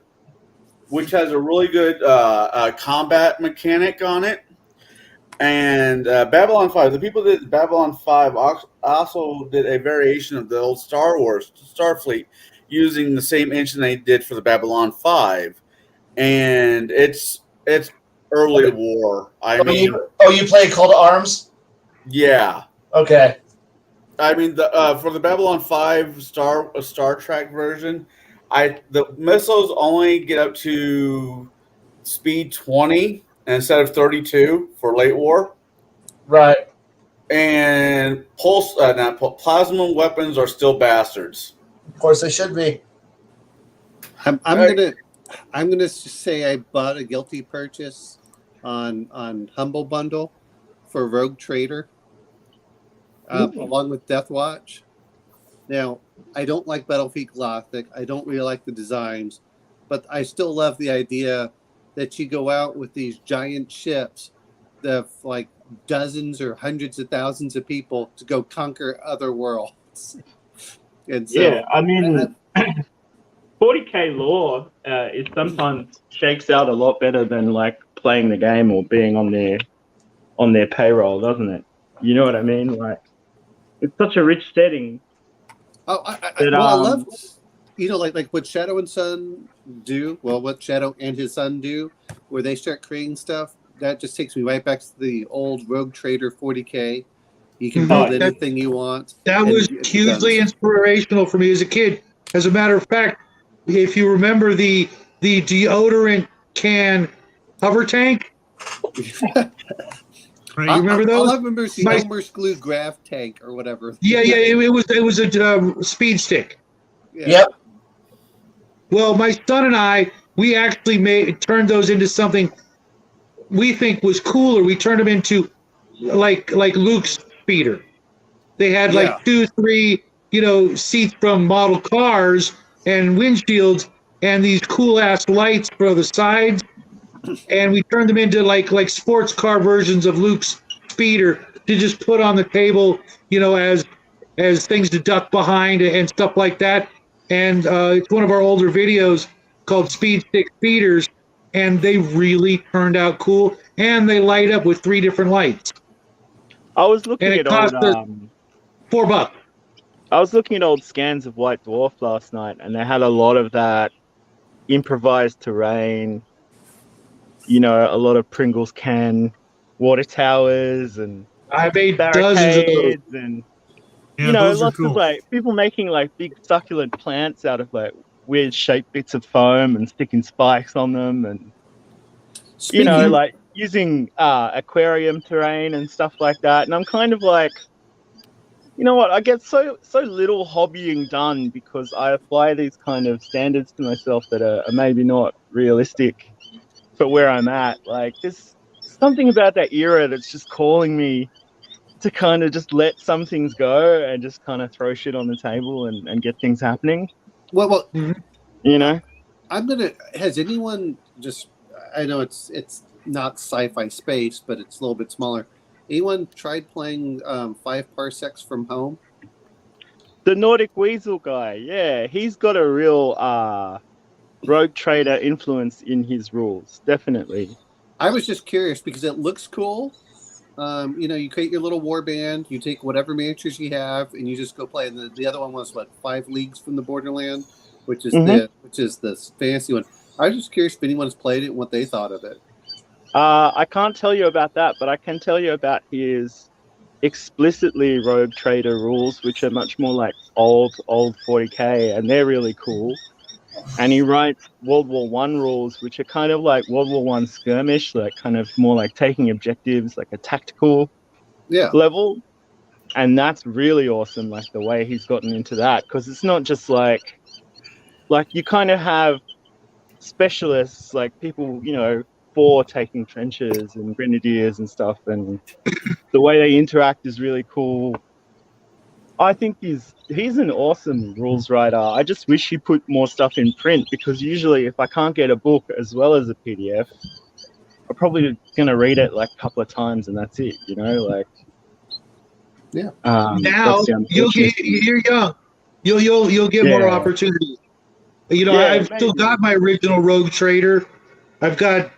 F: which has a really good combat mechanic on it. And Babylon 5, the people that did Babylon 5 also did a variation of the old Star Wars Starfleet using the same engine they did for the Babylon 5. And it's early war.
A: You play Call to Arms?
F: Yeah.
A: Okay.
F: I mean, for the Babylon 5 Star Trek version, the missiles only get up to speed 20 instead of 32 for late war.
A: Right.
F: And plasma weapons are still bastards.
A: Of course they should be.
E: I'm gonna say I bought a guilty purchase on Humble Bundle for Rogue Trader, along with Death Watch. Now, I don't like Battlefield Gothic. I don't really like the designs, but I still love the idea that you go out with these giant ships that have like dozens or hundreds of thousands of people to go conquer other worlds. And so,
G: yeah, I mean, 40k lore it sometimes shakes out a lot better than like playing the game or being on their payroll, doesn't it? You know what I mean? Like, it's such a rich setting.
E: Oh, I love, like what Shadow and Son do. Well, what Shadow and his son do, where they start creating stuff. That just takes me right back to the old Rogue Trader 40k. You can build anything you want.
B: That was hugely inspirational for me as a kid. As a matter of fact, if you remember the deodorant can hover tank.
D: Right.
B: You remember those?
E: All I remember is the Elmer's glue graph tank or whatever.
B: Yeah, it was a speed stick.
E: Yeah.
A: Yep.
B: Well, my son and I, we actually turned those into something we think was cooler. We turned them into like Luke's speeder. They had like 2-3, seats from model cars and windshields and these cool ass lights for the sides. And we turned them into like sports car versions of Luke's speeder to just put on the table, as things to duck behind and stuff like that. And it's one of our older videos called Speed Stick Speeders, and they really turned out cool. And they light up with 3 different lights.
G: I was looking at old
B: $4.
G: I was looking at old scans of White Dwarf last night, and they had a lot of that improvised terrain. A lot of Pringles can water towers, and
B: I made dozens of those.
G: And
D: those are
G: lots
D: cool.
G: of like people making like big succulent plants out of like weird shaped bits of foam and sticking spikes on them, and like using aquarium terrain and stuff like that. And I'm kind of like, you know what? I get so little hobbying done because I apply these kind of standards to myself that are maybe not realistic for where I'm at. Like, there's something about that era that's just calling me to kind of just let some things go and just kind of throw shit on the table and get things happening.
E: Well, has anyone just, I know it's not sci-fi space, but it's a little bit smaller. Anyone tried playing 5 Parsecs from Home?
G: The Nordic Weasel guy, yeah. He's got a real Rogue Trader influence in his rules, definitely.
E: I was just curious because it looks cool. You create your little war band, you take whatever miniatures you have, and you just go play. And the other one was 5 leagues from the borderland, which is the fantasy one. I was just curious if anyone's played it and what they thought of it.
G: I can't tell you about that, but I can tell you about his explicitly Rogue Trader rules, which are much more like old 40k, and they're really cool. And he writes World War One rules, which are kind of like World War One skirmish, like kind of more like taking objectives, like a tactical level. And that's really awesome, like the way he's gotten into that, because it's not just like you kind of have specialists, like people, for taking trenches and grenadiers and stuff, and the way they interact is really cool. I think he's an awesome rules writer. I just wish he put more stuff in print, because usually if I can't get a book as well as a PDF, I'm probably going to read it like a couple of times and that's it,
E: Yeah.
B: Now you're young. You'll get more opportunities. I've still got my original Rogue Trader. I've got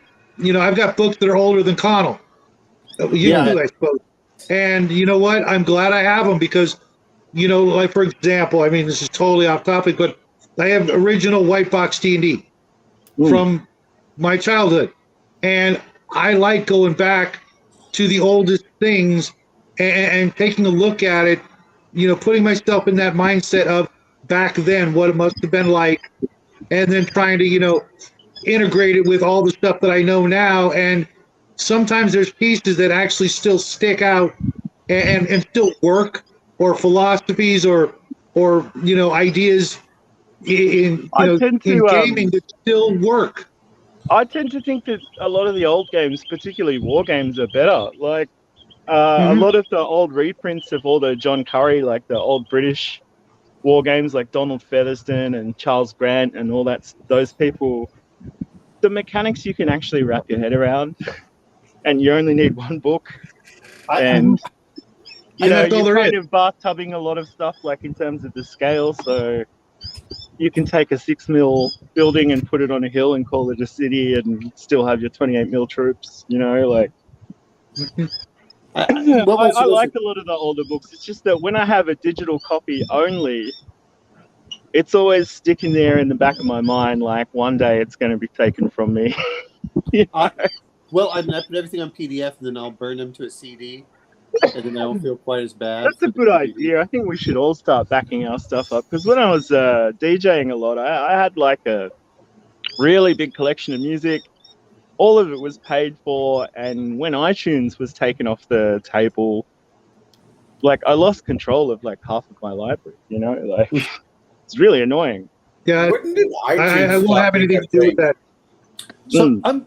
B: books that are older than Connell. I suppose. And you know what? I'm glad I have them because, like for example, I mean, this is totally off topic, but I have original white box D&D from my childhood, and I like going back to the oldest things and taking a look at it. Putting myself in that mindset of back then, what it must have been like, and then trying to, integrate it with all the stuff that I know now. And sometimes there's pieces that actually still stick out and still work, or philosophies or ideas in gaming that still work.
G: I tend to think that a lot of the old games, particularly war games, are better. Like a lot of the old reprints of all the John Curry, like the old British war games, like Donald Featherston and Charles Grant and all that, those people, the mechanics you can actually wrap your head around, and you only need one book. And you're kind of bathtubing a lot of stuff, like in terms of the scale. So you can take a 6 mil building and put it on a hill and call it a city, and still have your 28 mil troops. I like a lot of the older books. It's just that when I have a digital copy only, it's always sticking there in the back of my mind, like one day it's going to be taken from me.
E: Well, I put everything on PDF, and then I'll burn them to a CD, and then I won't feel quite as bad.
G: That's a good idea. I think we should all start backing our stuff up, because when I was DJing a lot, I had like a really big collection of music. All of it was paid for, and when iTunes was taken off the table, like I lost control of like half of my library. It's really annoying.
B: Yeah, I won't have anything to do with that.
E: So I'm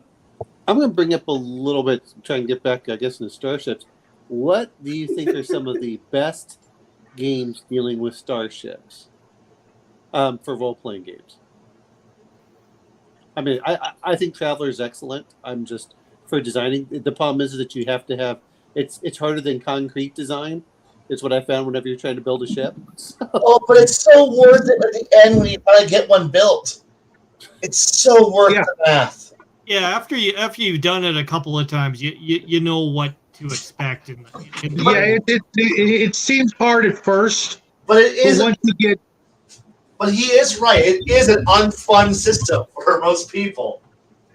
E: going to bring up a little bit, try and get back, I guess, into starships. What do you think are some of the best games dealing with starships for role-playing games? I mean, I think Traveler is excellent. I'm just, for designing, the problem is that you have to have, it's harder than concrete design. It's what I found whenever you're trying to build a ship.
A: Oh, but it's so worth it at the end when you finally get one built. It's so worth the math.
D: Yeah, after you've done it a couple of times, you know what to expect.
B: It seems hard at first,
A: but it is.
B: Once you get,
A: but he is right. It is an unfun system for most people.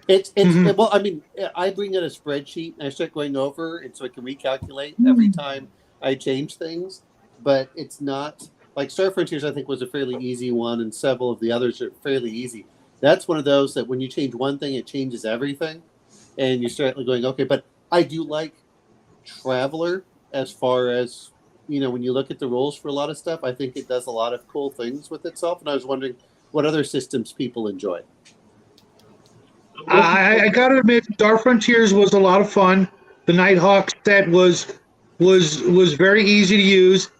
E: It's well, I mean, I bring in a spreadsheet and I start going over, and so I can recalculate every time I change things. But it's not like Star Frontiers. I think was a fairly easy one, and several of the others are fairly easy. That's one of those that when you change one thing, it changes everything, and you start going, okay. But I do like Traveler as far as, when you look at the rules for a lot of stuff. I think it does a lot of cool things with itself, and I was wondering what other systems people enjoy.
B: I got to admit, Star Frontiers was a lot of fun. The Nighthawk set was very easy to use.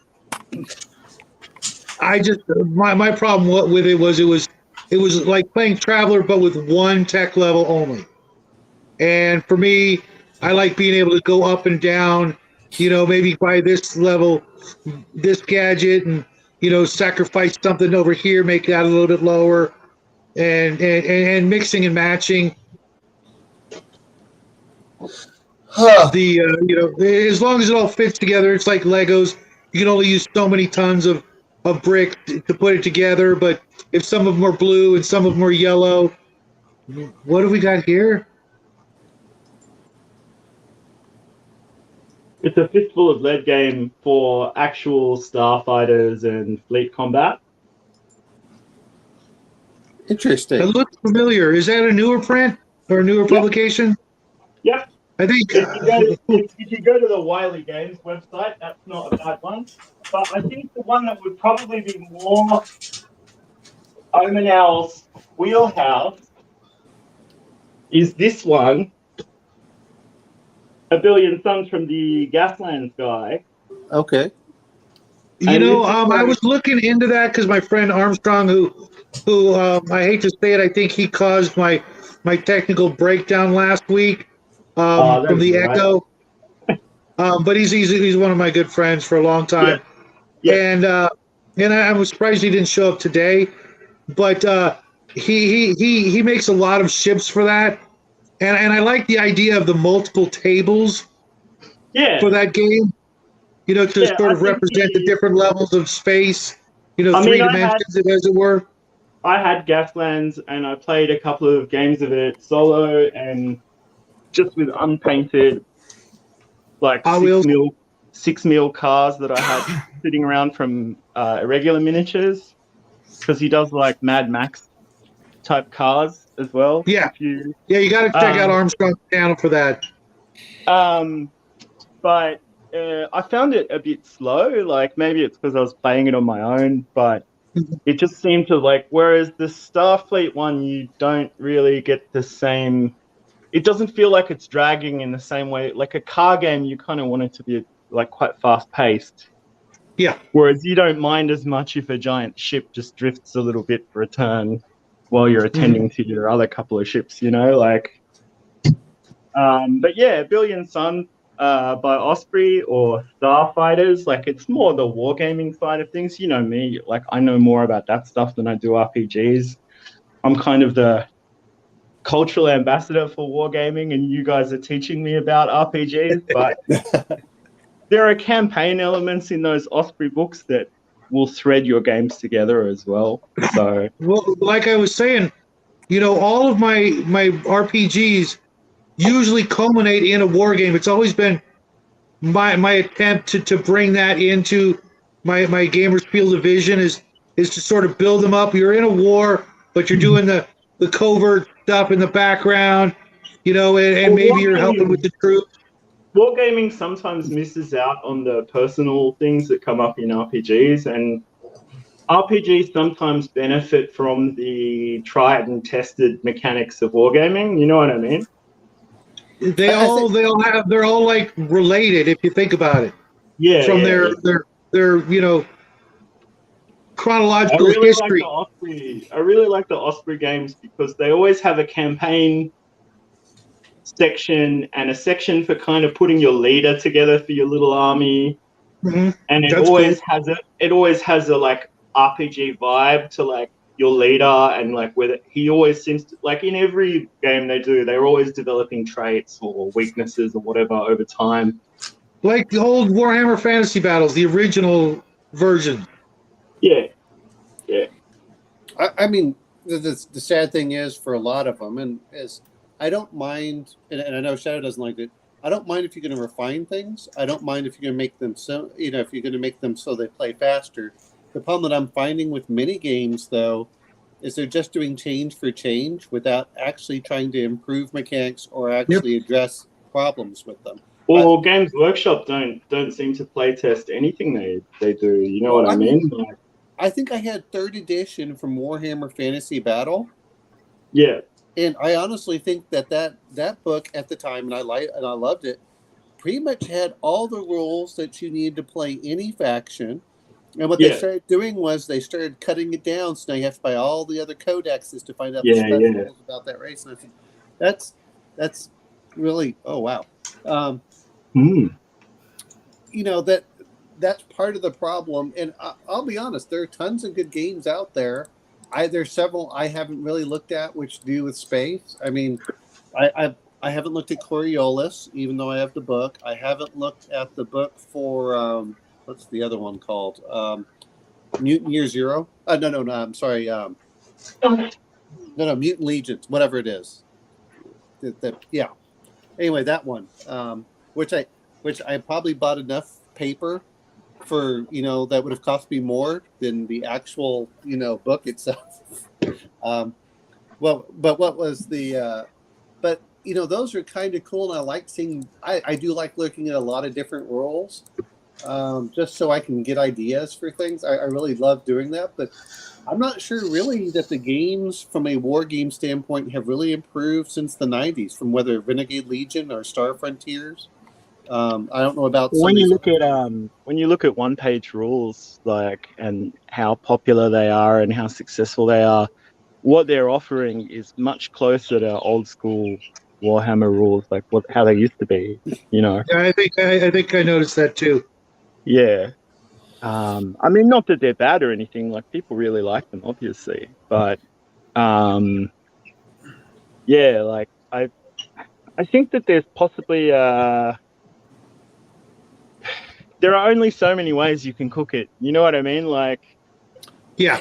B: I just my problem with it was it was like playing Traveler, but with one tech level only. And for me, I like being able to go up and down, maybe buy this level, this gadget, and, sacrifice something over here, make that a little bit lower. and mixing and matching
A: Huh.
B: the as long as it all fits together. It's like Legos. You can only use so many tons of brick to put it together. But if some of them are blue and some of them are yellow, what do we got here?
G: It's a fistful of lead game for actual starfighters and fleet combat.
E: Interesting.
B: It looks familiar. Is that a newer print or a newer publication?
G: Yep.
B: I think
G: If you go to the Wiley Games website, that's not a bad one. But I think the one that would probably be more Omanow's wheelhouse is this one, A Billion Suns from the Gaslands guy.
E: Okay.
B: I was looking into that because my friend Armstrong, who I hate to say it, I think he caused my technical breakdown last week from the
G: right.
B: Echo. But he's one of my good friends for a long time,
G: Yeah.
B: and I was surprised he didn't show up today. But he makes a lot of ships for that, and I like the idea of the multiple tables for that game. To sort of represent the different levels of space, three dimensions, as it were.
G: I had Gaslands, and I played a couple of games of it solo and just with unpainted, like 6 mil cars that I had sitting around from irregular miniatures, because he does like Mad Max type cars as well.
B: Yeah, you got to check out Armstrong's channel for that.
G: But I found it a bit slow. Like maybe it's because I was playing it on my own, but it just seemed to whereas the Starfleet one, you don't really get the same. It doesn't feel like it's dragging in the same way. Like a car game, you kind of want it to be quite fast paced.
B: Yeah.
G: Whereas you don't mind as much if a giant ship just drifts a little bit for a turn while you're attending to your other couple of ships, But yeah, Billion Sun by Osprey or Starfighters, it's more the wargaming side of things. You know me, I know more about that stuff than I do RPGs. I'm kind of the cultural ambassador for wargaming, and you guys are teaching me about RPGs, but there are campaign elements in those Osprey books that will thread your games together as well. So,
B: well, like I was saying, all of my RPGs usually culminate in a war game. It's always been my attempt to bring that into my gamers field of vision is to sort of build them up. You're in a war, but you're doing the covert stuff in the background, and maybe you're helping with the troops.
G: Wargaming sometimes misses out on the personal things that come up in RPGs, and RPGs sometimes benefit from the tried and tested mechanics of wargaming. You know what I mean?
B: They're all related if you think about it.
G: Yeah.
B: From their chronological history.
G: I really like the Osprey games because they always have a campaign section and a section for kind of putting your leader together for your little army.
B: Mm-hmm.
G: And it always has a RPG vibe to your leader, and whether he always seems to, in every game they're always developing traits or weaknesses or whatever over time.
B: Like the old Warhammer Fantasy Battles, the original version.
G: Yeah.
E: I mean, the sad thing is for a lot of them, and is I don't mind, and I know Shadow doesn't like it. I don't mind if you're going to refine things. I don't mind if you're going to make them so, if you're going to make them so they play faster. The problem that I'm finding with mini games, though, is they're just doing change for change without actually trying to improve mechanics or actually address problems with them.
G: Well, Games Workshop don't seem to play test anything they do. You know what I mean?
E: I think I had 3rd edition from Warhammer Fantasy Battle.
G: Yeah.
E: And I honestly think that book at the time, and I loved it, pretty much had all the rules that you needed to play any faction. And what they started doing was they started cutting it down, so now you have to buy all the other codexes to find out the special rules about that race. And I think that's really wow. That's part of the problem. And I'll be honest, there are tons of good games out there There's several I haven't really looked at which do with space. I mean, I haven't looked at Coriolis, even though I have the book. I haven't looked at the book for what's the other one called? Mutant Year Zero. No. I'm sorry. No. Mutant Legions, whatever it is. Yeah. Anyway, that one, which I probably bought enough paper for that would have cost me more than the actual book itself. Well, but what was the but those are kind of cool, and I like seeing. I do like looking at a lot of different roles, just so I can get ideas for things. I really love doing that, but I'm not sure really that the games from a war game standpoint have really improved since the 90s, from whether Renegade Legion or Star Frontiers. I don't know about
G: when you look at one-page rules, like, and how popular they are and how successful they are, what they're offering is much closer to old school Warhammer rules, like how they used to be.
B: Yeah, I think I noticed that too.
G: Yeah. I mean, not that they're bad or anything. Like, people really like them, obviously, but yeah, like I think that there's possibly there are only so many ways you can cook it. You know what I mean? Like,
B: yeah.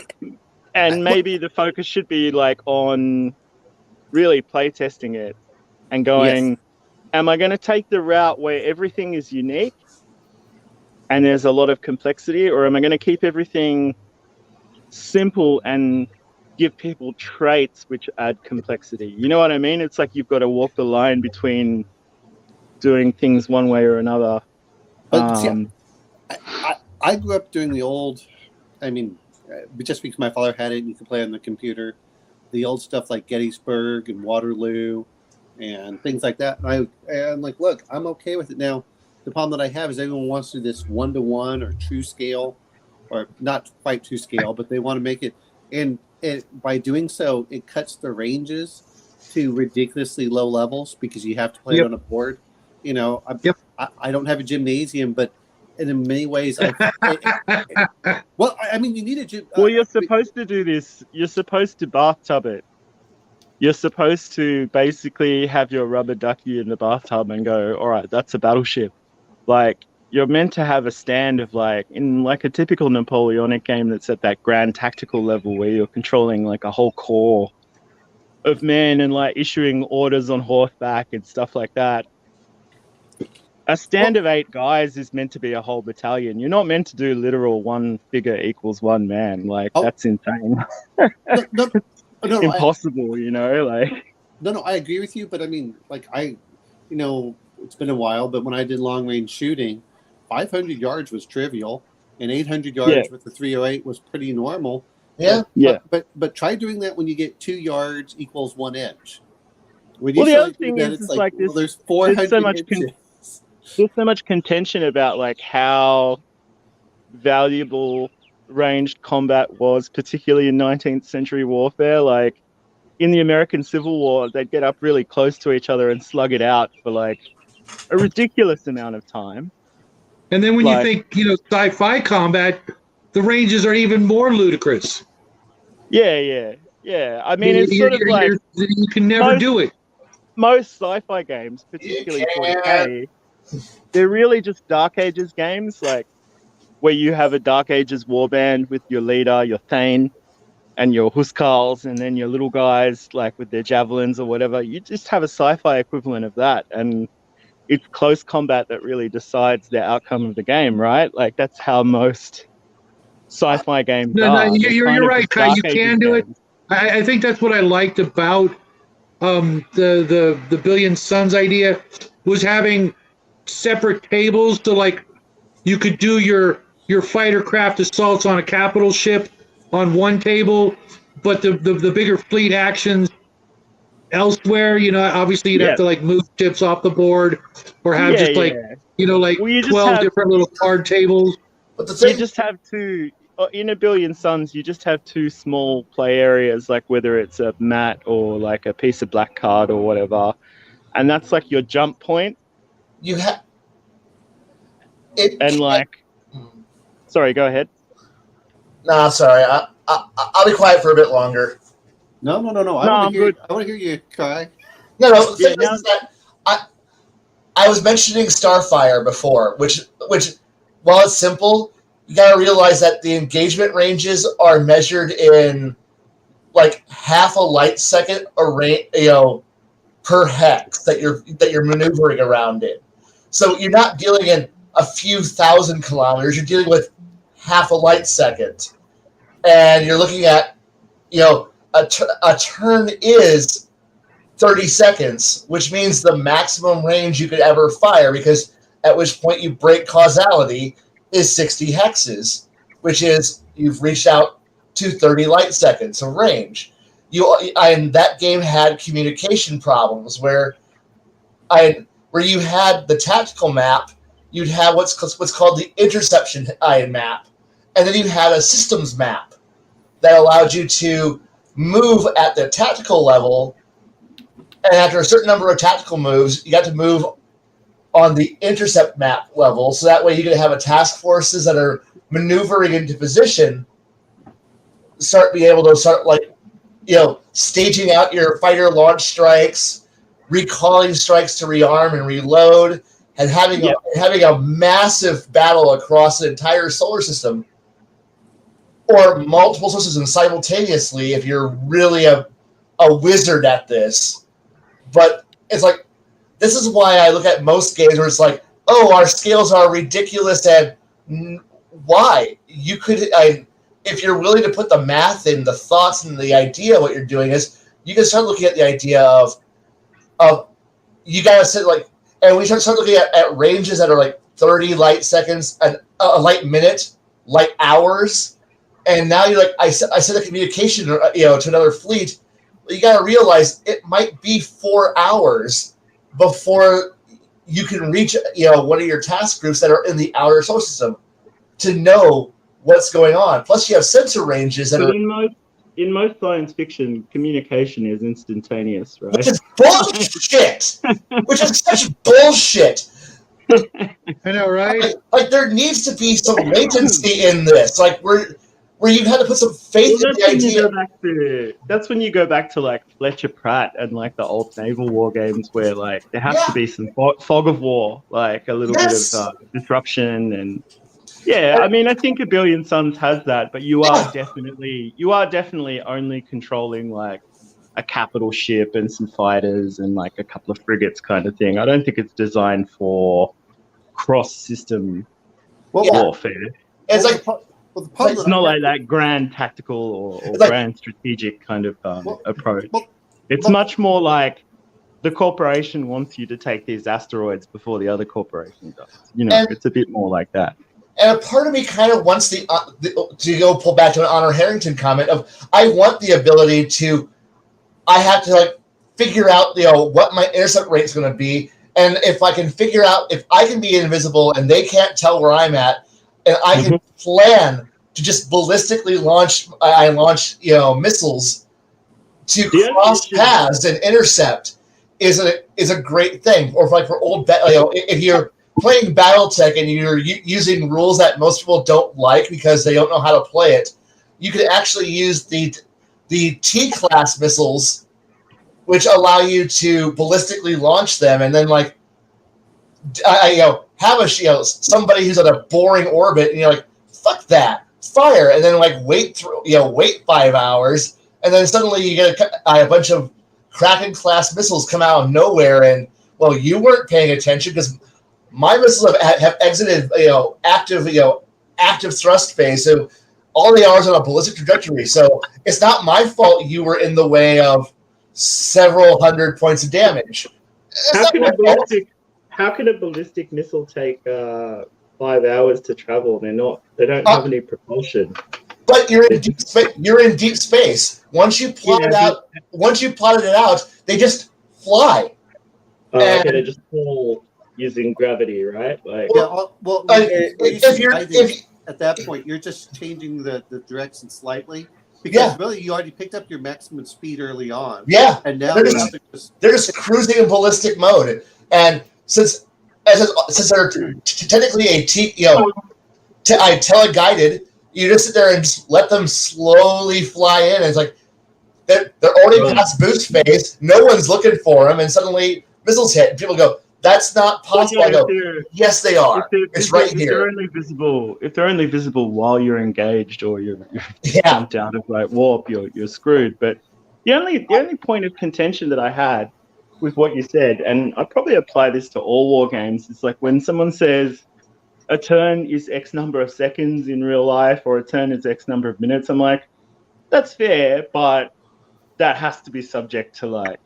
G: And maybe the focus should be like on really playtesting it and going, yes, am I going to take the route where everything is unique and there's a lot of complexity, or am I going to keep everything simple and give people traits which add complexity? You know what I mean? It's like you've got to walk the line between doing things one way or another.
E: But I grew up doing the old, I mean, just because my father had it and you could play on the computer, the old stuff like Gettysburg and Waterloo and things like that. And I'm like, look, I'm okay with it now. The problem that I have is everyone wants to do this 1-to-1 or true scale, or not quite true scale, but they want to make it. And by doing so, it cuts the ranges to ridiculously low levels because you have to play it on a board. I don't have a gymnasium, but in many ways, well, I mean, you need a gym.
G: Well, you're supposed to do this. You're supposed to bathtub it. You're supposed to basically have your rubber ducky in the bathtub and go, all right, that's a battleship. Like, you're meant to have a stand of, like, in like a typical Napoleonic game that's at that grand tactical level where you're controlling like a whole corps of men and like issuing orders on horseback and stuff like that. A stand of 8 guys is meant to be a whole battalion. You're not meant to do literal 1 figure equals 1 man. Like, that's insane.
E: No,
G: impossible, like.
E: No, I agree with you, but I mean, like, it's been a while, but when I did long range shooting, 500 yards was trivial, and 800 yards with the 308 was pretty normal.
A: Yeah.
E: But try doing that when you get 2 yards equals 1 inch.
G: Well, the other thing is like this,
E: well, there's 400 inches.
G: There's so much contention about like how valuable ranged combat was, particularly in 19th century warfare. Like, in the American Civil War, they'd get up really close to each other and slug it out for like a ridiculous amount of time.
B: And then when you think, sci-fi combat, the ranges are even more ludicrous.
G: Yeah. I mean, it's sort of like
B: you can never do it.
G: Most sci-fi games, particularly 40K, they're really just Dark Ages games, like where you have a Dark Ages warband with your leader, your Thane, and your Huskarls, and then your little guys like with their javelins or whatever. You just have a sci-fi equivalent of that, and it's close combat that really decides the outcome of the game, right? Like, that's how most sci-fi games are.
B: No, you're right, Kai. You can do it. I think that's what I liked about the Billion Suns idea, was having separate tables to, like, you could do your fighter craft assaults on a capital ship on one table, but the bigger fleet actions elsewhere. Obviously you'd have to like move ships off the board, or have 12 different little card tables.
G: But you just have two in a Billion Suns. You just have 2 small play areas, like whether it's a mat or like a piece of black card or whatever, and that's like your jump point.
A: You have
G: it, and like, sorry, go ahead.
A: Nah, sorry. I'll be quiet for a bit longer.
E: No. I
G: No,
E: want
G: I'm
E: to hear.
G: good.
E: I want to hear you cry.
A: No. The
G: Yeah,
A: thing is that I was mentioning Starfire before, which while it's simple, you got to realize that the engagement ranges are measured in like half a light second per hex that you're maneuvering around in. So you're not dealing in a few thousand kilometers. You're dealing with half a light second, and you're looking at a turn is 30 seconds, which means the maximum range you could ever fire, because at which point you break causality, is 60 hexes, which is you've reached out to 30 light seconds of range. And that game had communication problems where you had the tactical map, you'd have what's called the interception map, and then you had a systems map that allowed you to move at the tactical level. And after a certain number of tactical moves, you got to move on the intercept map level. So that way you could have a task forces that are maneuvering into position be able to start staging out your fighter launch strikes, recalling strikes to rearm and reload, and having a massive battle across the entire solar system, or multiple solar systems simultaneously if you're really a wizard at this. But it's like, this is why I look at most games where it's like, oh, our scales are ridiculous, and why? You could, if you're willing to put the math in, the thoughts and the idea of what you're doing is, you can start looking at the idea of you gotta sit and we start looking at ranges that are like 30 light seconds, a light minute, light hours, and now you're like, I sent a communication to another fleet. You got to realize it might be 4 hours before you can reach one of your task groups that are in the outer solar system to know what's going on. Plus, you have sensor ranges that are.
G: In most science fiction, communication is instantaneous, right?
A: Which is bullshit. Which is such bullshit.
B: I know, right?
A: Like there needs to be some latency in this. Like where you had to put some faith in the idea.
G: That's when you go back to like Fletcher Pratt and like the old naval war games, where like there has to be some fog of war, like a little bit of disruption. And I mean, I think A Billion Suns has that, but you are definitely only controlling like a capital ship and some fighters and like a couple of frigates kind of thing. I don't think it's designed for cross-system warfare.
A: It's like.
G: It's not like that grand tactical or grand strategic kind of approach. It's much more like the corporation wants you to take these asteroids before the other corporation does. It's a bit more like that.
A: And a part of me kind of wants to go pull back to an Honor Harrington comment of, I want the ability to, I have to like figure out what my intercept rate is going to be, and if I can figure out if I can be invisible and they can't tell where I'm at. And I can plan to just ballistically launch missiles to cross paths and intercept is a great thing. Or for old, if you're playing BattleTech and you're using rules that most people don't like because they don't know how to play it, you could actually use the T-class missiles, which allow you to ballistically launch them, and then have somebody who's at a boring orbit, and you're like, fuck that, fire, and then wait 5 hours, and then suddenly you get a bunch of Kraken class missiles come out of nowhere, and you weren't paying attention because my missiles have exited active thrust phase, so all they are is on a ballistic trajectory. So it's not my fault you were in the way of several hundred points of damage.
G: How can a ballistic missile take 5 hours to travel? They don't have any propulsion.
A: But you're in deep space. Once you plotted it out, they just fly.
G: They just fall using gravity, right?
E: At that point, you're just changing the direction slightly. Because really, you already picked up your maximum speed early on.
A: Yeah,
E: and now
A: they're just cruising in ballistic mode. And since they're technically teleguided, You just sit there and just let them slowly fly in. And it's like they're already past boost phase. No one's looking for them, and suddenly missiles hit, and people go, "That's not possible." I go, "Yes, they are. It's right here."
G: If they're only visible while you're engaged or you're
A: Yeah.
G: jumped out of like warp, you're screwed. But the only point of contention that I had with what you said, and I probably apply this to all war games, it's like when someone says a turn is X number of seconds in real life or a turn is X number of minutes, I'm like, that's fair, but that has to be subject to like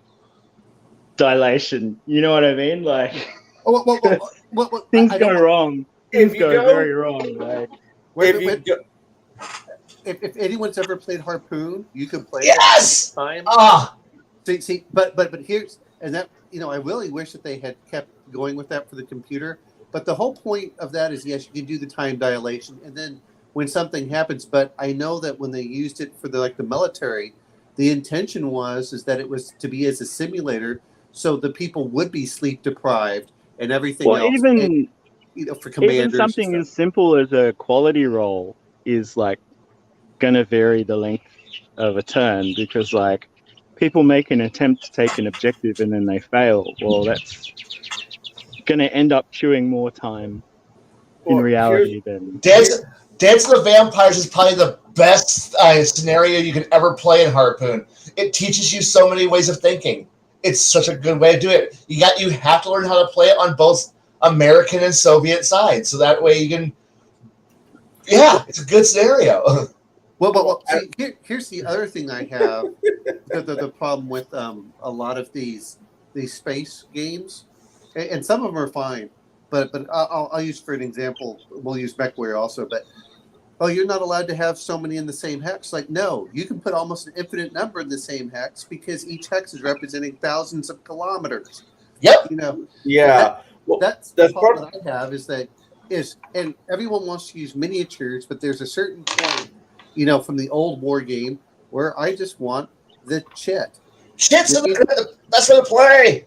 G: dilation. You know what I mean? Like things go wrong. Things go very wrong. Like
E: if anyone's ever played Harpoon, you can play
A: yes!
E: it time. See, but here's and that I really wish that they had kept going with that for the computer. But the whole point of that is, yes, you can do the time dilation, and then when something happens. But I know that when they used it for the military, the intention is that it was to be as a simulator, so the people would be sleep deprived and everything else.
G: Even
E: for commanders,
G: even something as simple as a quality roll is like going to vary the length of a turn because like people make an attempt to take an objective and then they fail. Well, that's going to end up chewing more time in reality than
A: Dance of the Vampires is probably the best scenario you can ever play in Harpoon. It teaches you so many ways of thinking. It's such a good way to do it. You have to learn how to play it on both American and Soviet sides, so that way you can. Yeah, it's a good scenario.
E: Well, see, here's the other thing I have. The problem with a lot of these space games. And some of them are fine, but I'll use for an example. We'll use MechWarrior also. But you're not allowed to have so many in the same hex. Like no, you can put almost an infinite number in the same hex because each hex is representing thousands of kilometers.
A: Yep.
F: Yeah.
E: That's the problem that I have and everyone wants to use miniatures, but there's a certain point, from the old war game where I just want the chit.
A: Chit's the best way to play.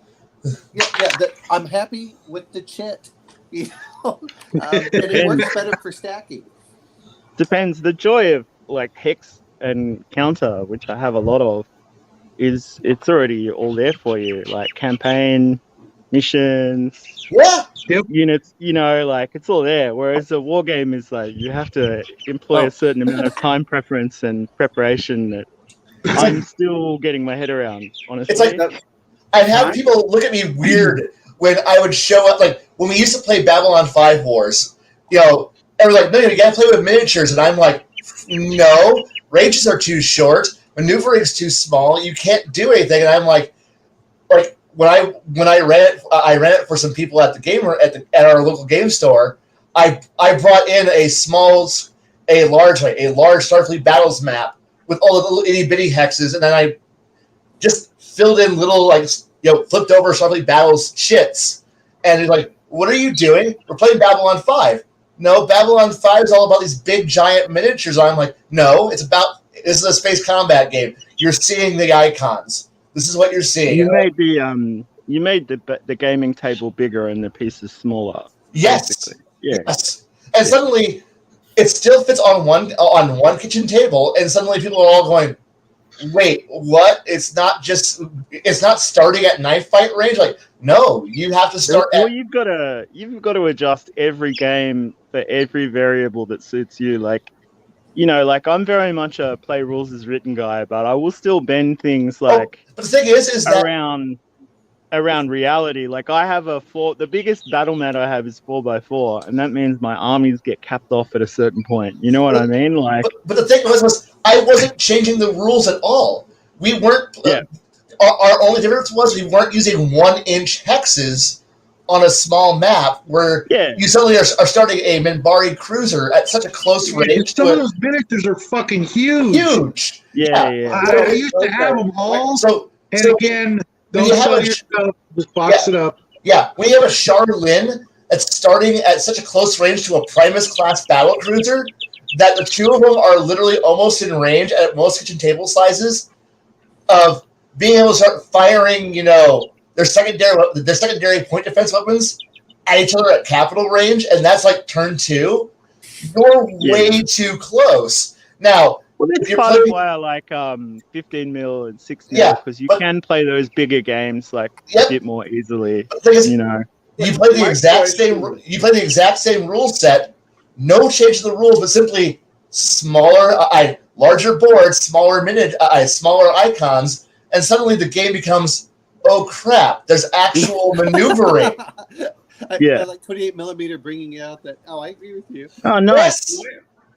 E: I'm happy with the chit, and it works better for stacking.
G: Depends. The joy of like hex and counter, which I have a lot of, is it's already all there for you. Like campaign, missions, units. Like it's all there. Whereas a war game is like you have to employ a certain amount of time preference and preparation that I'm still getting my head around. Honestly,
A: it's like. I'd have people look at me weird when I would show up, like when we used to play Babylon 5 Wars, and we're like, no, you gotta play with miniatures, and I'm like, no, ranges are too short, maneuvering's too small, you can't do anything, and I'm like when I ran it for some people at at our local game store, I brought in a large Starfleet Battles map with all the little itty bitty hexes, and then I just filled in little flipped over Starfleet Battles shits, and he's like, "What are you doing? We're playing Babylon 5." No, Babylon 5 is all about these big giant miniatures. I'm like, no, this is a space combat game. You're seeing the icons. This is what you're seeing.
G: You made the gaming table bigger and the pieces smaller.
A: Yes.
G: Basically. Yeah.
A: Yes. And suddenly, it still fits on one kitchen table, and suddenly people are all going, wait, what? It's not starting at knife fight range. Like, no, you have to start.
G: You've got to adjust every game for every variable that suits you. Like, like I'm very much a play rules as written guy, but I will still bend things like.
A: But the thing is that
G: around reality. Like I have the biggest battle mat I have is 4x4, and that means my armies get capped off at a certain point. You know what I mean? Like,
A: but the thing was I wasn't changing the rules at all. We weren't. Our only difference was we weren't using 1-inch hexes on a small map where you suddenly are starting a Minbari cruiser at such a close range.
B: Some of those miniatures are fucking huge.
A: Huge.
G: Yeah.
B: I used to have them all. Again, don't sell yourself. Just box it up.
A: Yeah, we have a Charlene that's starting at such a close range to a Primus class battle cruiser that the two of them are literally almost in range at most kitchen table sizes of being able to start firing, their secondary point defense weapons at each other at capital range, and that's like turn 2. you're
G: Yeah.
A: way too close. Now,
G: Well,
A: if
G: that's
A: you're
G: part of
A: playing,
G: why I like 15 mil and 6 mil,
A: Yeah,
G: because you
A: but-
G: can play those bigger games like
A: Yep.
G: a bit more easily.
A: the thing is,
G: You know,
A: you play the
F: My
A: exact
F: question-
A: same. You play the exact same rule set. No change to the rules, but simply smaller, larger boards, smaller smaller icons, and suddenly the game becomes, oh crap! There's actual maneuvering.
G: Yeah.
E: I like 28 millimeter bringing out that. Oh, I agree with you.
G: oh nice.
A: Yes.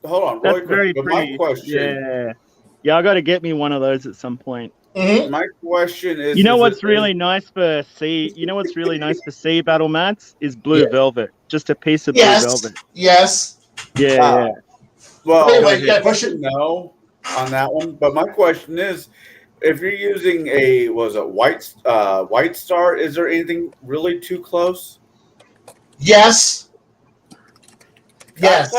F: Hold on,
G: That's
F: really
G: very
F: quick. But my
G: pretty.
F: question,
G: Yeah, I got to get me one of those at some point.
A: Mhm.
F: my question is,
G: You know
F: is
G: what's
F: it-
G: really nice for C? You know what's really nice for C battle mats is blue
A: Yeah.
G: velvet. Just a piece of blue
A: Yes.
G: velvet.
A: Yes.
G: Yeah,
F: Wow.
G: yeah.
F: Well,
A: Anyway,
F: the
A: yeah,
F: answer
A: question.
F: no on that one. But my question is, if you're using a white star, is there anything really too close?
A: Yes. Yes.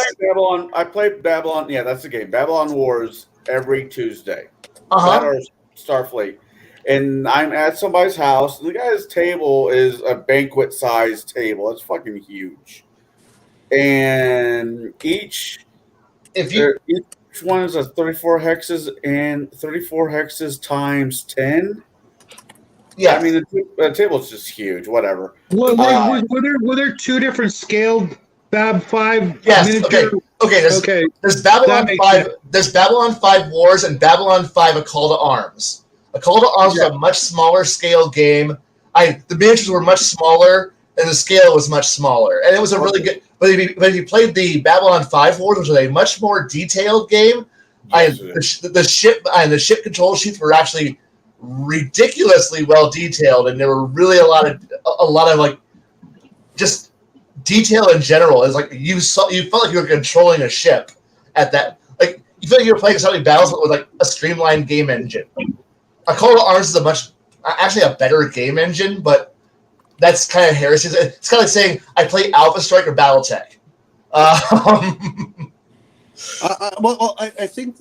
F: I play Babylon. Yeah, that's the game. Babylon Wars every Tuesday.
A: Uh
F: That
A: huh.
F: or Starfleet. And I'm at somebody's house. And the guy's table is a banquet-sized table. It's fucking huge. And each one is a 34 hexes, and 34 hexes times 10.
A: Yeah.
F: I mean, the table's just huge. Whatever.
B: Were there two different scaled Bab 5
A: Yes.
B: miniature?
A: Okay.
B: Okay.
A: There's Babylon
B: That makes
A: 5.
B: sense.
A: There's Babylon 5 Wars and Babylon 5 A Call to Arms. A Call to Arms was a much smaller scale game. The miniatures were much smaller, and the scale was much smaller, and it was a really good. But if you played the Babylon 5 Wars, which was a much more detailed game,
F: Yes,
A: the ship control sheets were actually ridiculously well detailed, and there were really a lot of like just detail in general. It's like you felt like you were controlling a ship at that. Like you feel like you were playing something Battlefield with like a streamlined game engine. A Call to Arms is a better game engine, but that's kind of heresy. It's kind of like saying I play Alpha Strike or BattleTech.
E: I think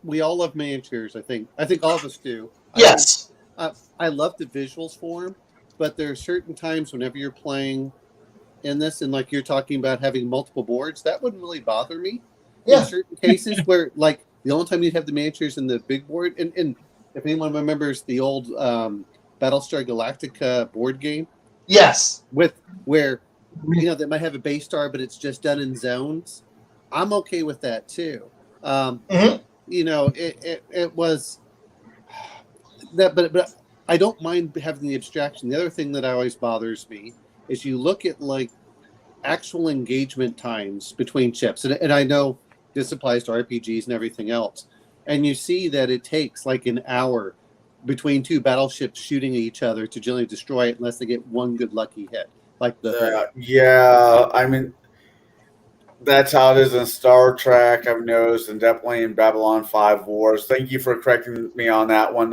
E: we all love miniatures. I think all of us do.
A: Yes.
E: I love the visuals for them, but there are certain times whenever you're playing in this, and like you're talking about having multiple boards, that wouldn't really bother me.
A: Yeah.
E: In certain cases where like the only time you'd have the miniatures in the big board, and if anyone remembers the old Battlestar Galactica board game,
A: Yes.
E: where they might have a base star, but it's just done in zones. I'm okay with that too.
A: Mhm.
E: It was that, but I don't mind having the abstraction. The other thing that always bothers me is you look at like actual engagement times between ships, and I know this applies to RPGs and everything else, and you see that it takes like an hour between two battleships shooting at each other to generally destroy it unless they get one good lucky hit. Like
F: I mean, that's how it is in Star Trek, I've noticed, and definitely in Babylon 5 Wars. Thank you for correcting me on that one,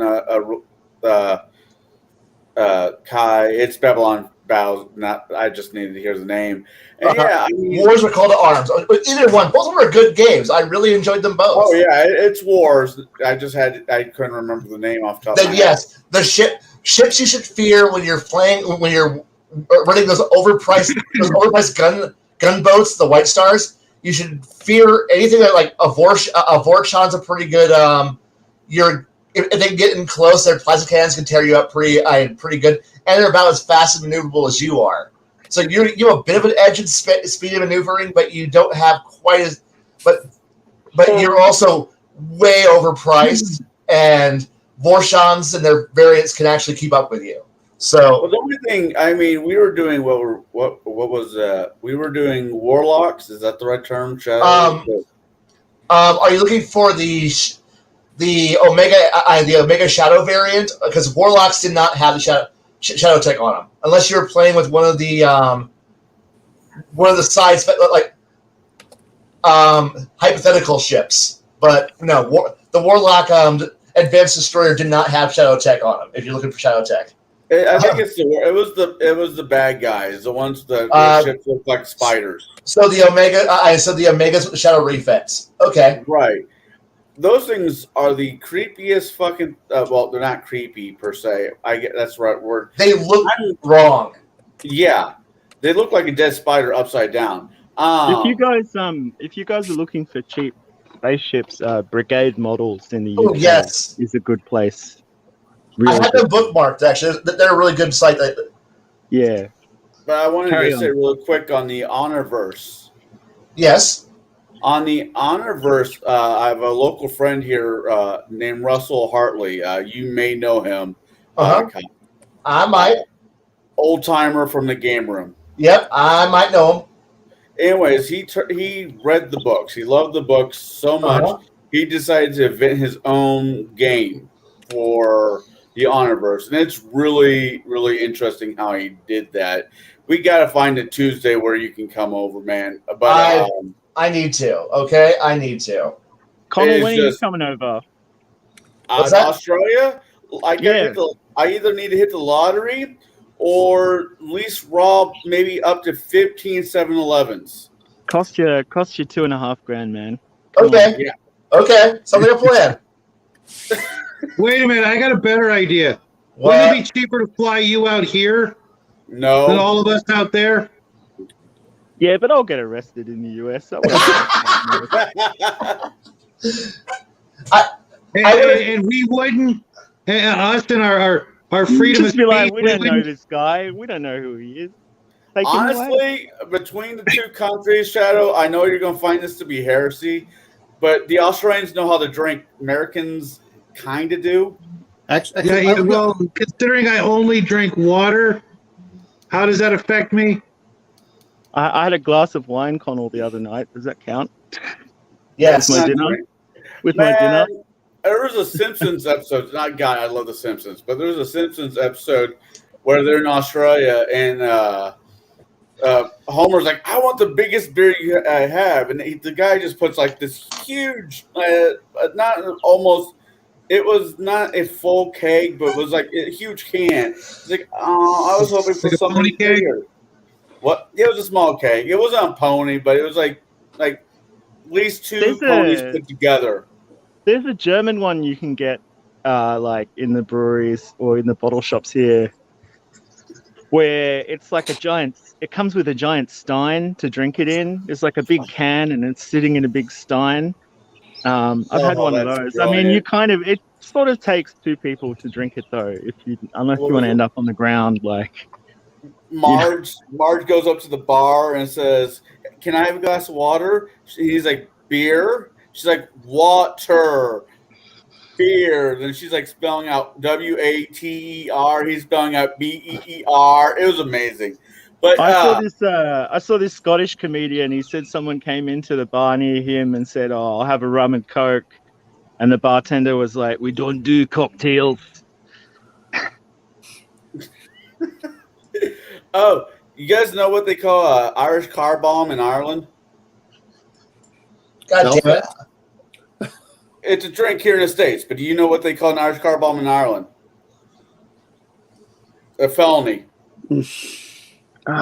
F: Kai. It's Babylon Battles. I just needed to hear the name. And yeah, I mean,
A: Wars or Call to Arms. Either one. Both of them are good games. I really enjoyed them both.
F: oh yeah, it's Wars. I couldn't remember the name off the top of
A: Then
F: my
A: yes, the ships you should fear when you're running those overpriced gunboats, the White Stars. You should fear anything that like a Vorchan's a pretty good. If they get in close, their plasma cannons can tear you up pretty good, and they're about as fast and maneuverable as you are. So you have a bit of an edge in speed of maneuvering, but you don't have quite as. But you're also way overpriced, and Vorchans and their variants can actually keep up with you. So
F: Well, the only thing, I mean, we were doing we were doing warlocks. Is that the right term?
A: are you looking for the Omega Shadow variant? Because warlocks did not have the Shadow Tech on them, unless you were playing with one of the sides like hypothetical ships. But no, the Warlock Advanced Destroyer did not have Shadow Tech on them. If you're looking for Shadow Tech.
F: I think it was the bad guys, the ones the ships look like spiders.
A: So the Omegas with the Shadow Reflex. Okay.
F: Right. Those things are the creepiest fucking. Well, they're not creepy per se. I get that's the right word.
A: They look wrong.
F: Yeah, they look like a dead spider upside down.
G: If you guys are looking for cheap spaceships, Brigade Models in the UK
A: Oh, yes.
G: is a good place.
A: I
G: Really
A: had them bookmarked, actually. They're a really good site.
G: Yeah.
F: But I wanted
G: Carry
F: to say
G: on.
F: real quick on the Honorverse.
A: Yes.
F: On the Honorverse, I have a local friend here named Russell Hartley. You may know him.
A: Uh-huh. I might.
F: Old timer from the game room.
A: Yep, I might know him.
F: Anyways, he read the books. He loved the books so much.
A: Uh-huh.
F: He decided to invent his own game for the Honorverse, and it's really, really interesting how he did that. We got to find a Tuesday where you can come over, man. But
A: I need to. Okay, I need to.
G: Connell, when are you coming over?
A: What's that?
F: Australia, I either need to hit the lottery or at least rob maybe up to 15 7-Elevens.
G: Cost you $2,500, man.
A: Okay.
F: Yeah.
A: Okay. Something to plan.
B: Wait a minute, I got a better idea.
A: What?
B: Wouldn't it be cheaper to fly you out here
F: No.
B: than all of us out there?
G: Yeah, but I'll get arrested in the US. So
B: and we wouldn't, and us and our freedom
G: just
B: of
G: be like,
B: speech,
G: we don't know
B: wouldn't-
G: this guy. We don't know who he is. Take him away.
F: Honestly, between the two countries, Shadow, I know you're going to find this to be heresy, but the Australians know how to drink. Americans kind of do.
A: Actually,
B: Yeah, well, considering I only drink water, how does that affect me?
G: I had a glass of wine, Connell, the other night. Does that count?
A: yes.
G: With my dinner? With my
F: Man,
G: dinner?
F: there was a Simpsons episode. Not God, I love the Simpsons, but there was a Simpsons episode where they're in Australia and Homer's like, "I want the biggest beer you have," and the guy just puts like this huge, not almost. It was not a full keg, but it was like a huge can. He's like, "Oh, I was hoping for
B: Like a
F: something
B: pony keg?
F: bigger." What? It was a small keg. It wasn't a pony, but it was like at least two
G: There's
F: ponies
G: a-
F: put together.
G: There's a German one you can get like in the breweries or in the bottle shops here where it's like it comes with a giant stein to drink it in. It's like a big can and it's sitting in a big stein. I've had one of
F: that's
G: those. I mean,
F: brilliant.
G: it sort of takes two people to drink it though, unless you want to end up on the ground like.
F: Marge goes up to the bar and says, "Can I have a glass of water?" He's like, "Beer?" She's like, "Water." Beer. Then she's like spelling out WATER. He's spelling out BEER. It was amazing. But
G: I saw this Scottish comedian. He said someone came into the bar near him and said, "Oh, I'll have a rum and coke," and the bartender was like, "We don't do cocktails."
F: oh, you guys know what they call Irish car bomb in Ireland?
A: God damn it.
F: It's a drink here in the States, but do you know what they call an Irish car bomb in Ireland? A felony.
A: You know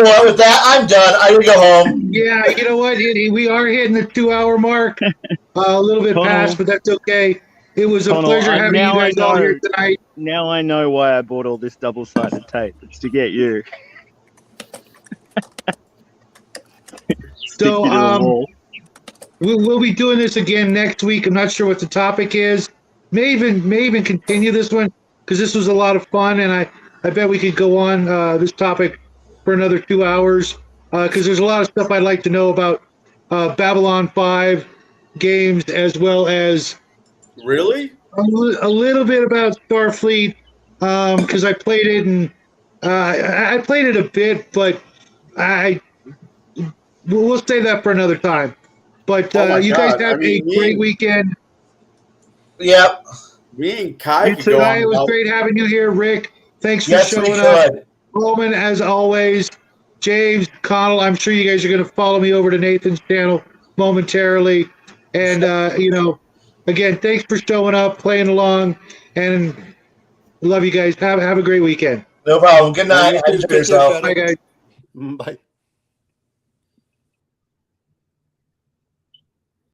A: what? With that, I'm done. I gotta go home.
B: Yeah, you know what? We are hitting the 2-hour mark. A little bit past, but that's okay. It was a pleasure having you guys all here tonight.
G: Now I know why I bought all this double-sided tape. It's to get you.
B: So, we'll be doing this again next week. I'm not sure what the topic is. May even continue this one because this was a lot of fun, and I bet we could go on this topic for another 2 hours because there's a lot of stuff I'd like to know about Babylon 5 games as well as
F: Really?
B: a little bit about Starfleet because I played it and I played it a bit, but we'll save that for another time. But you guys have a great weekend.
A: Yep.
F: Me and Kai could go
B: Tonight,
F: on.
B: it was great having you here, Rick. Thanks for
A: Yes, we
B: showing up.
A: could.
B: Roman, as always. James, Connell, I'm sure you guys are going to follow me over to Nathan's channel momentarily. And, again, thanks for showing up, playing along, and love you guys. Have a great weekend.
A: No problem. Good night. Enjoy yourself.
B: Bye, guys.
E: Bye.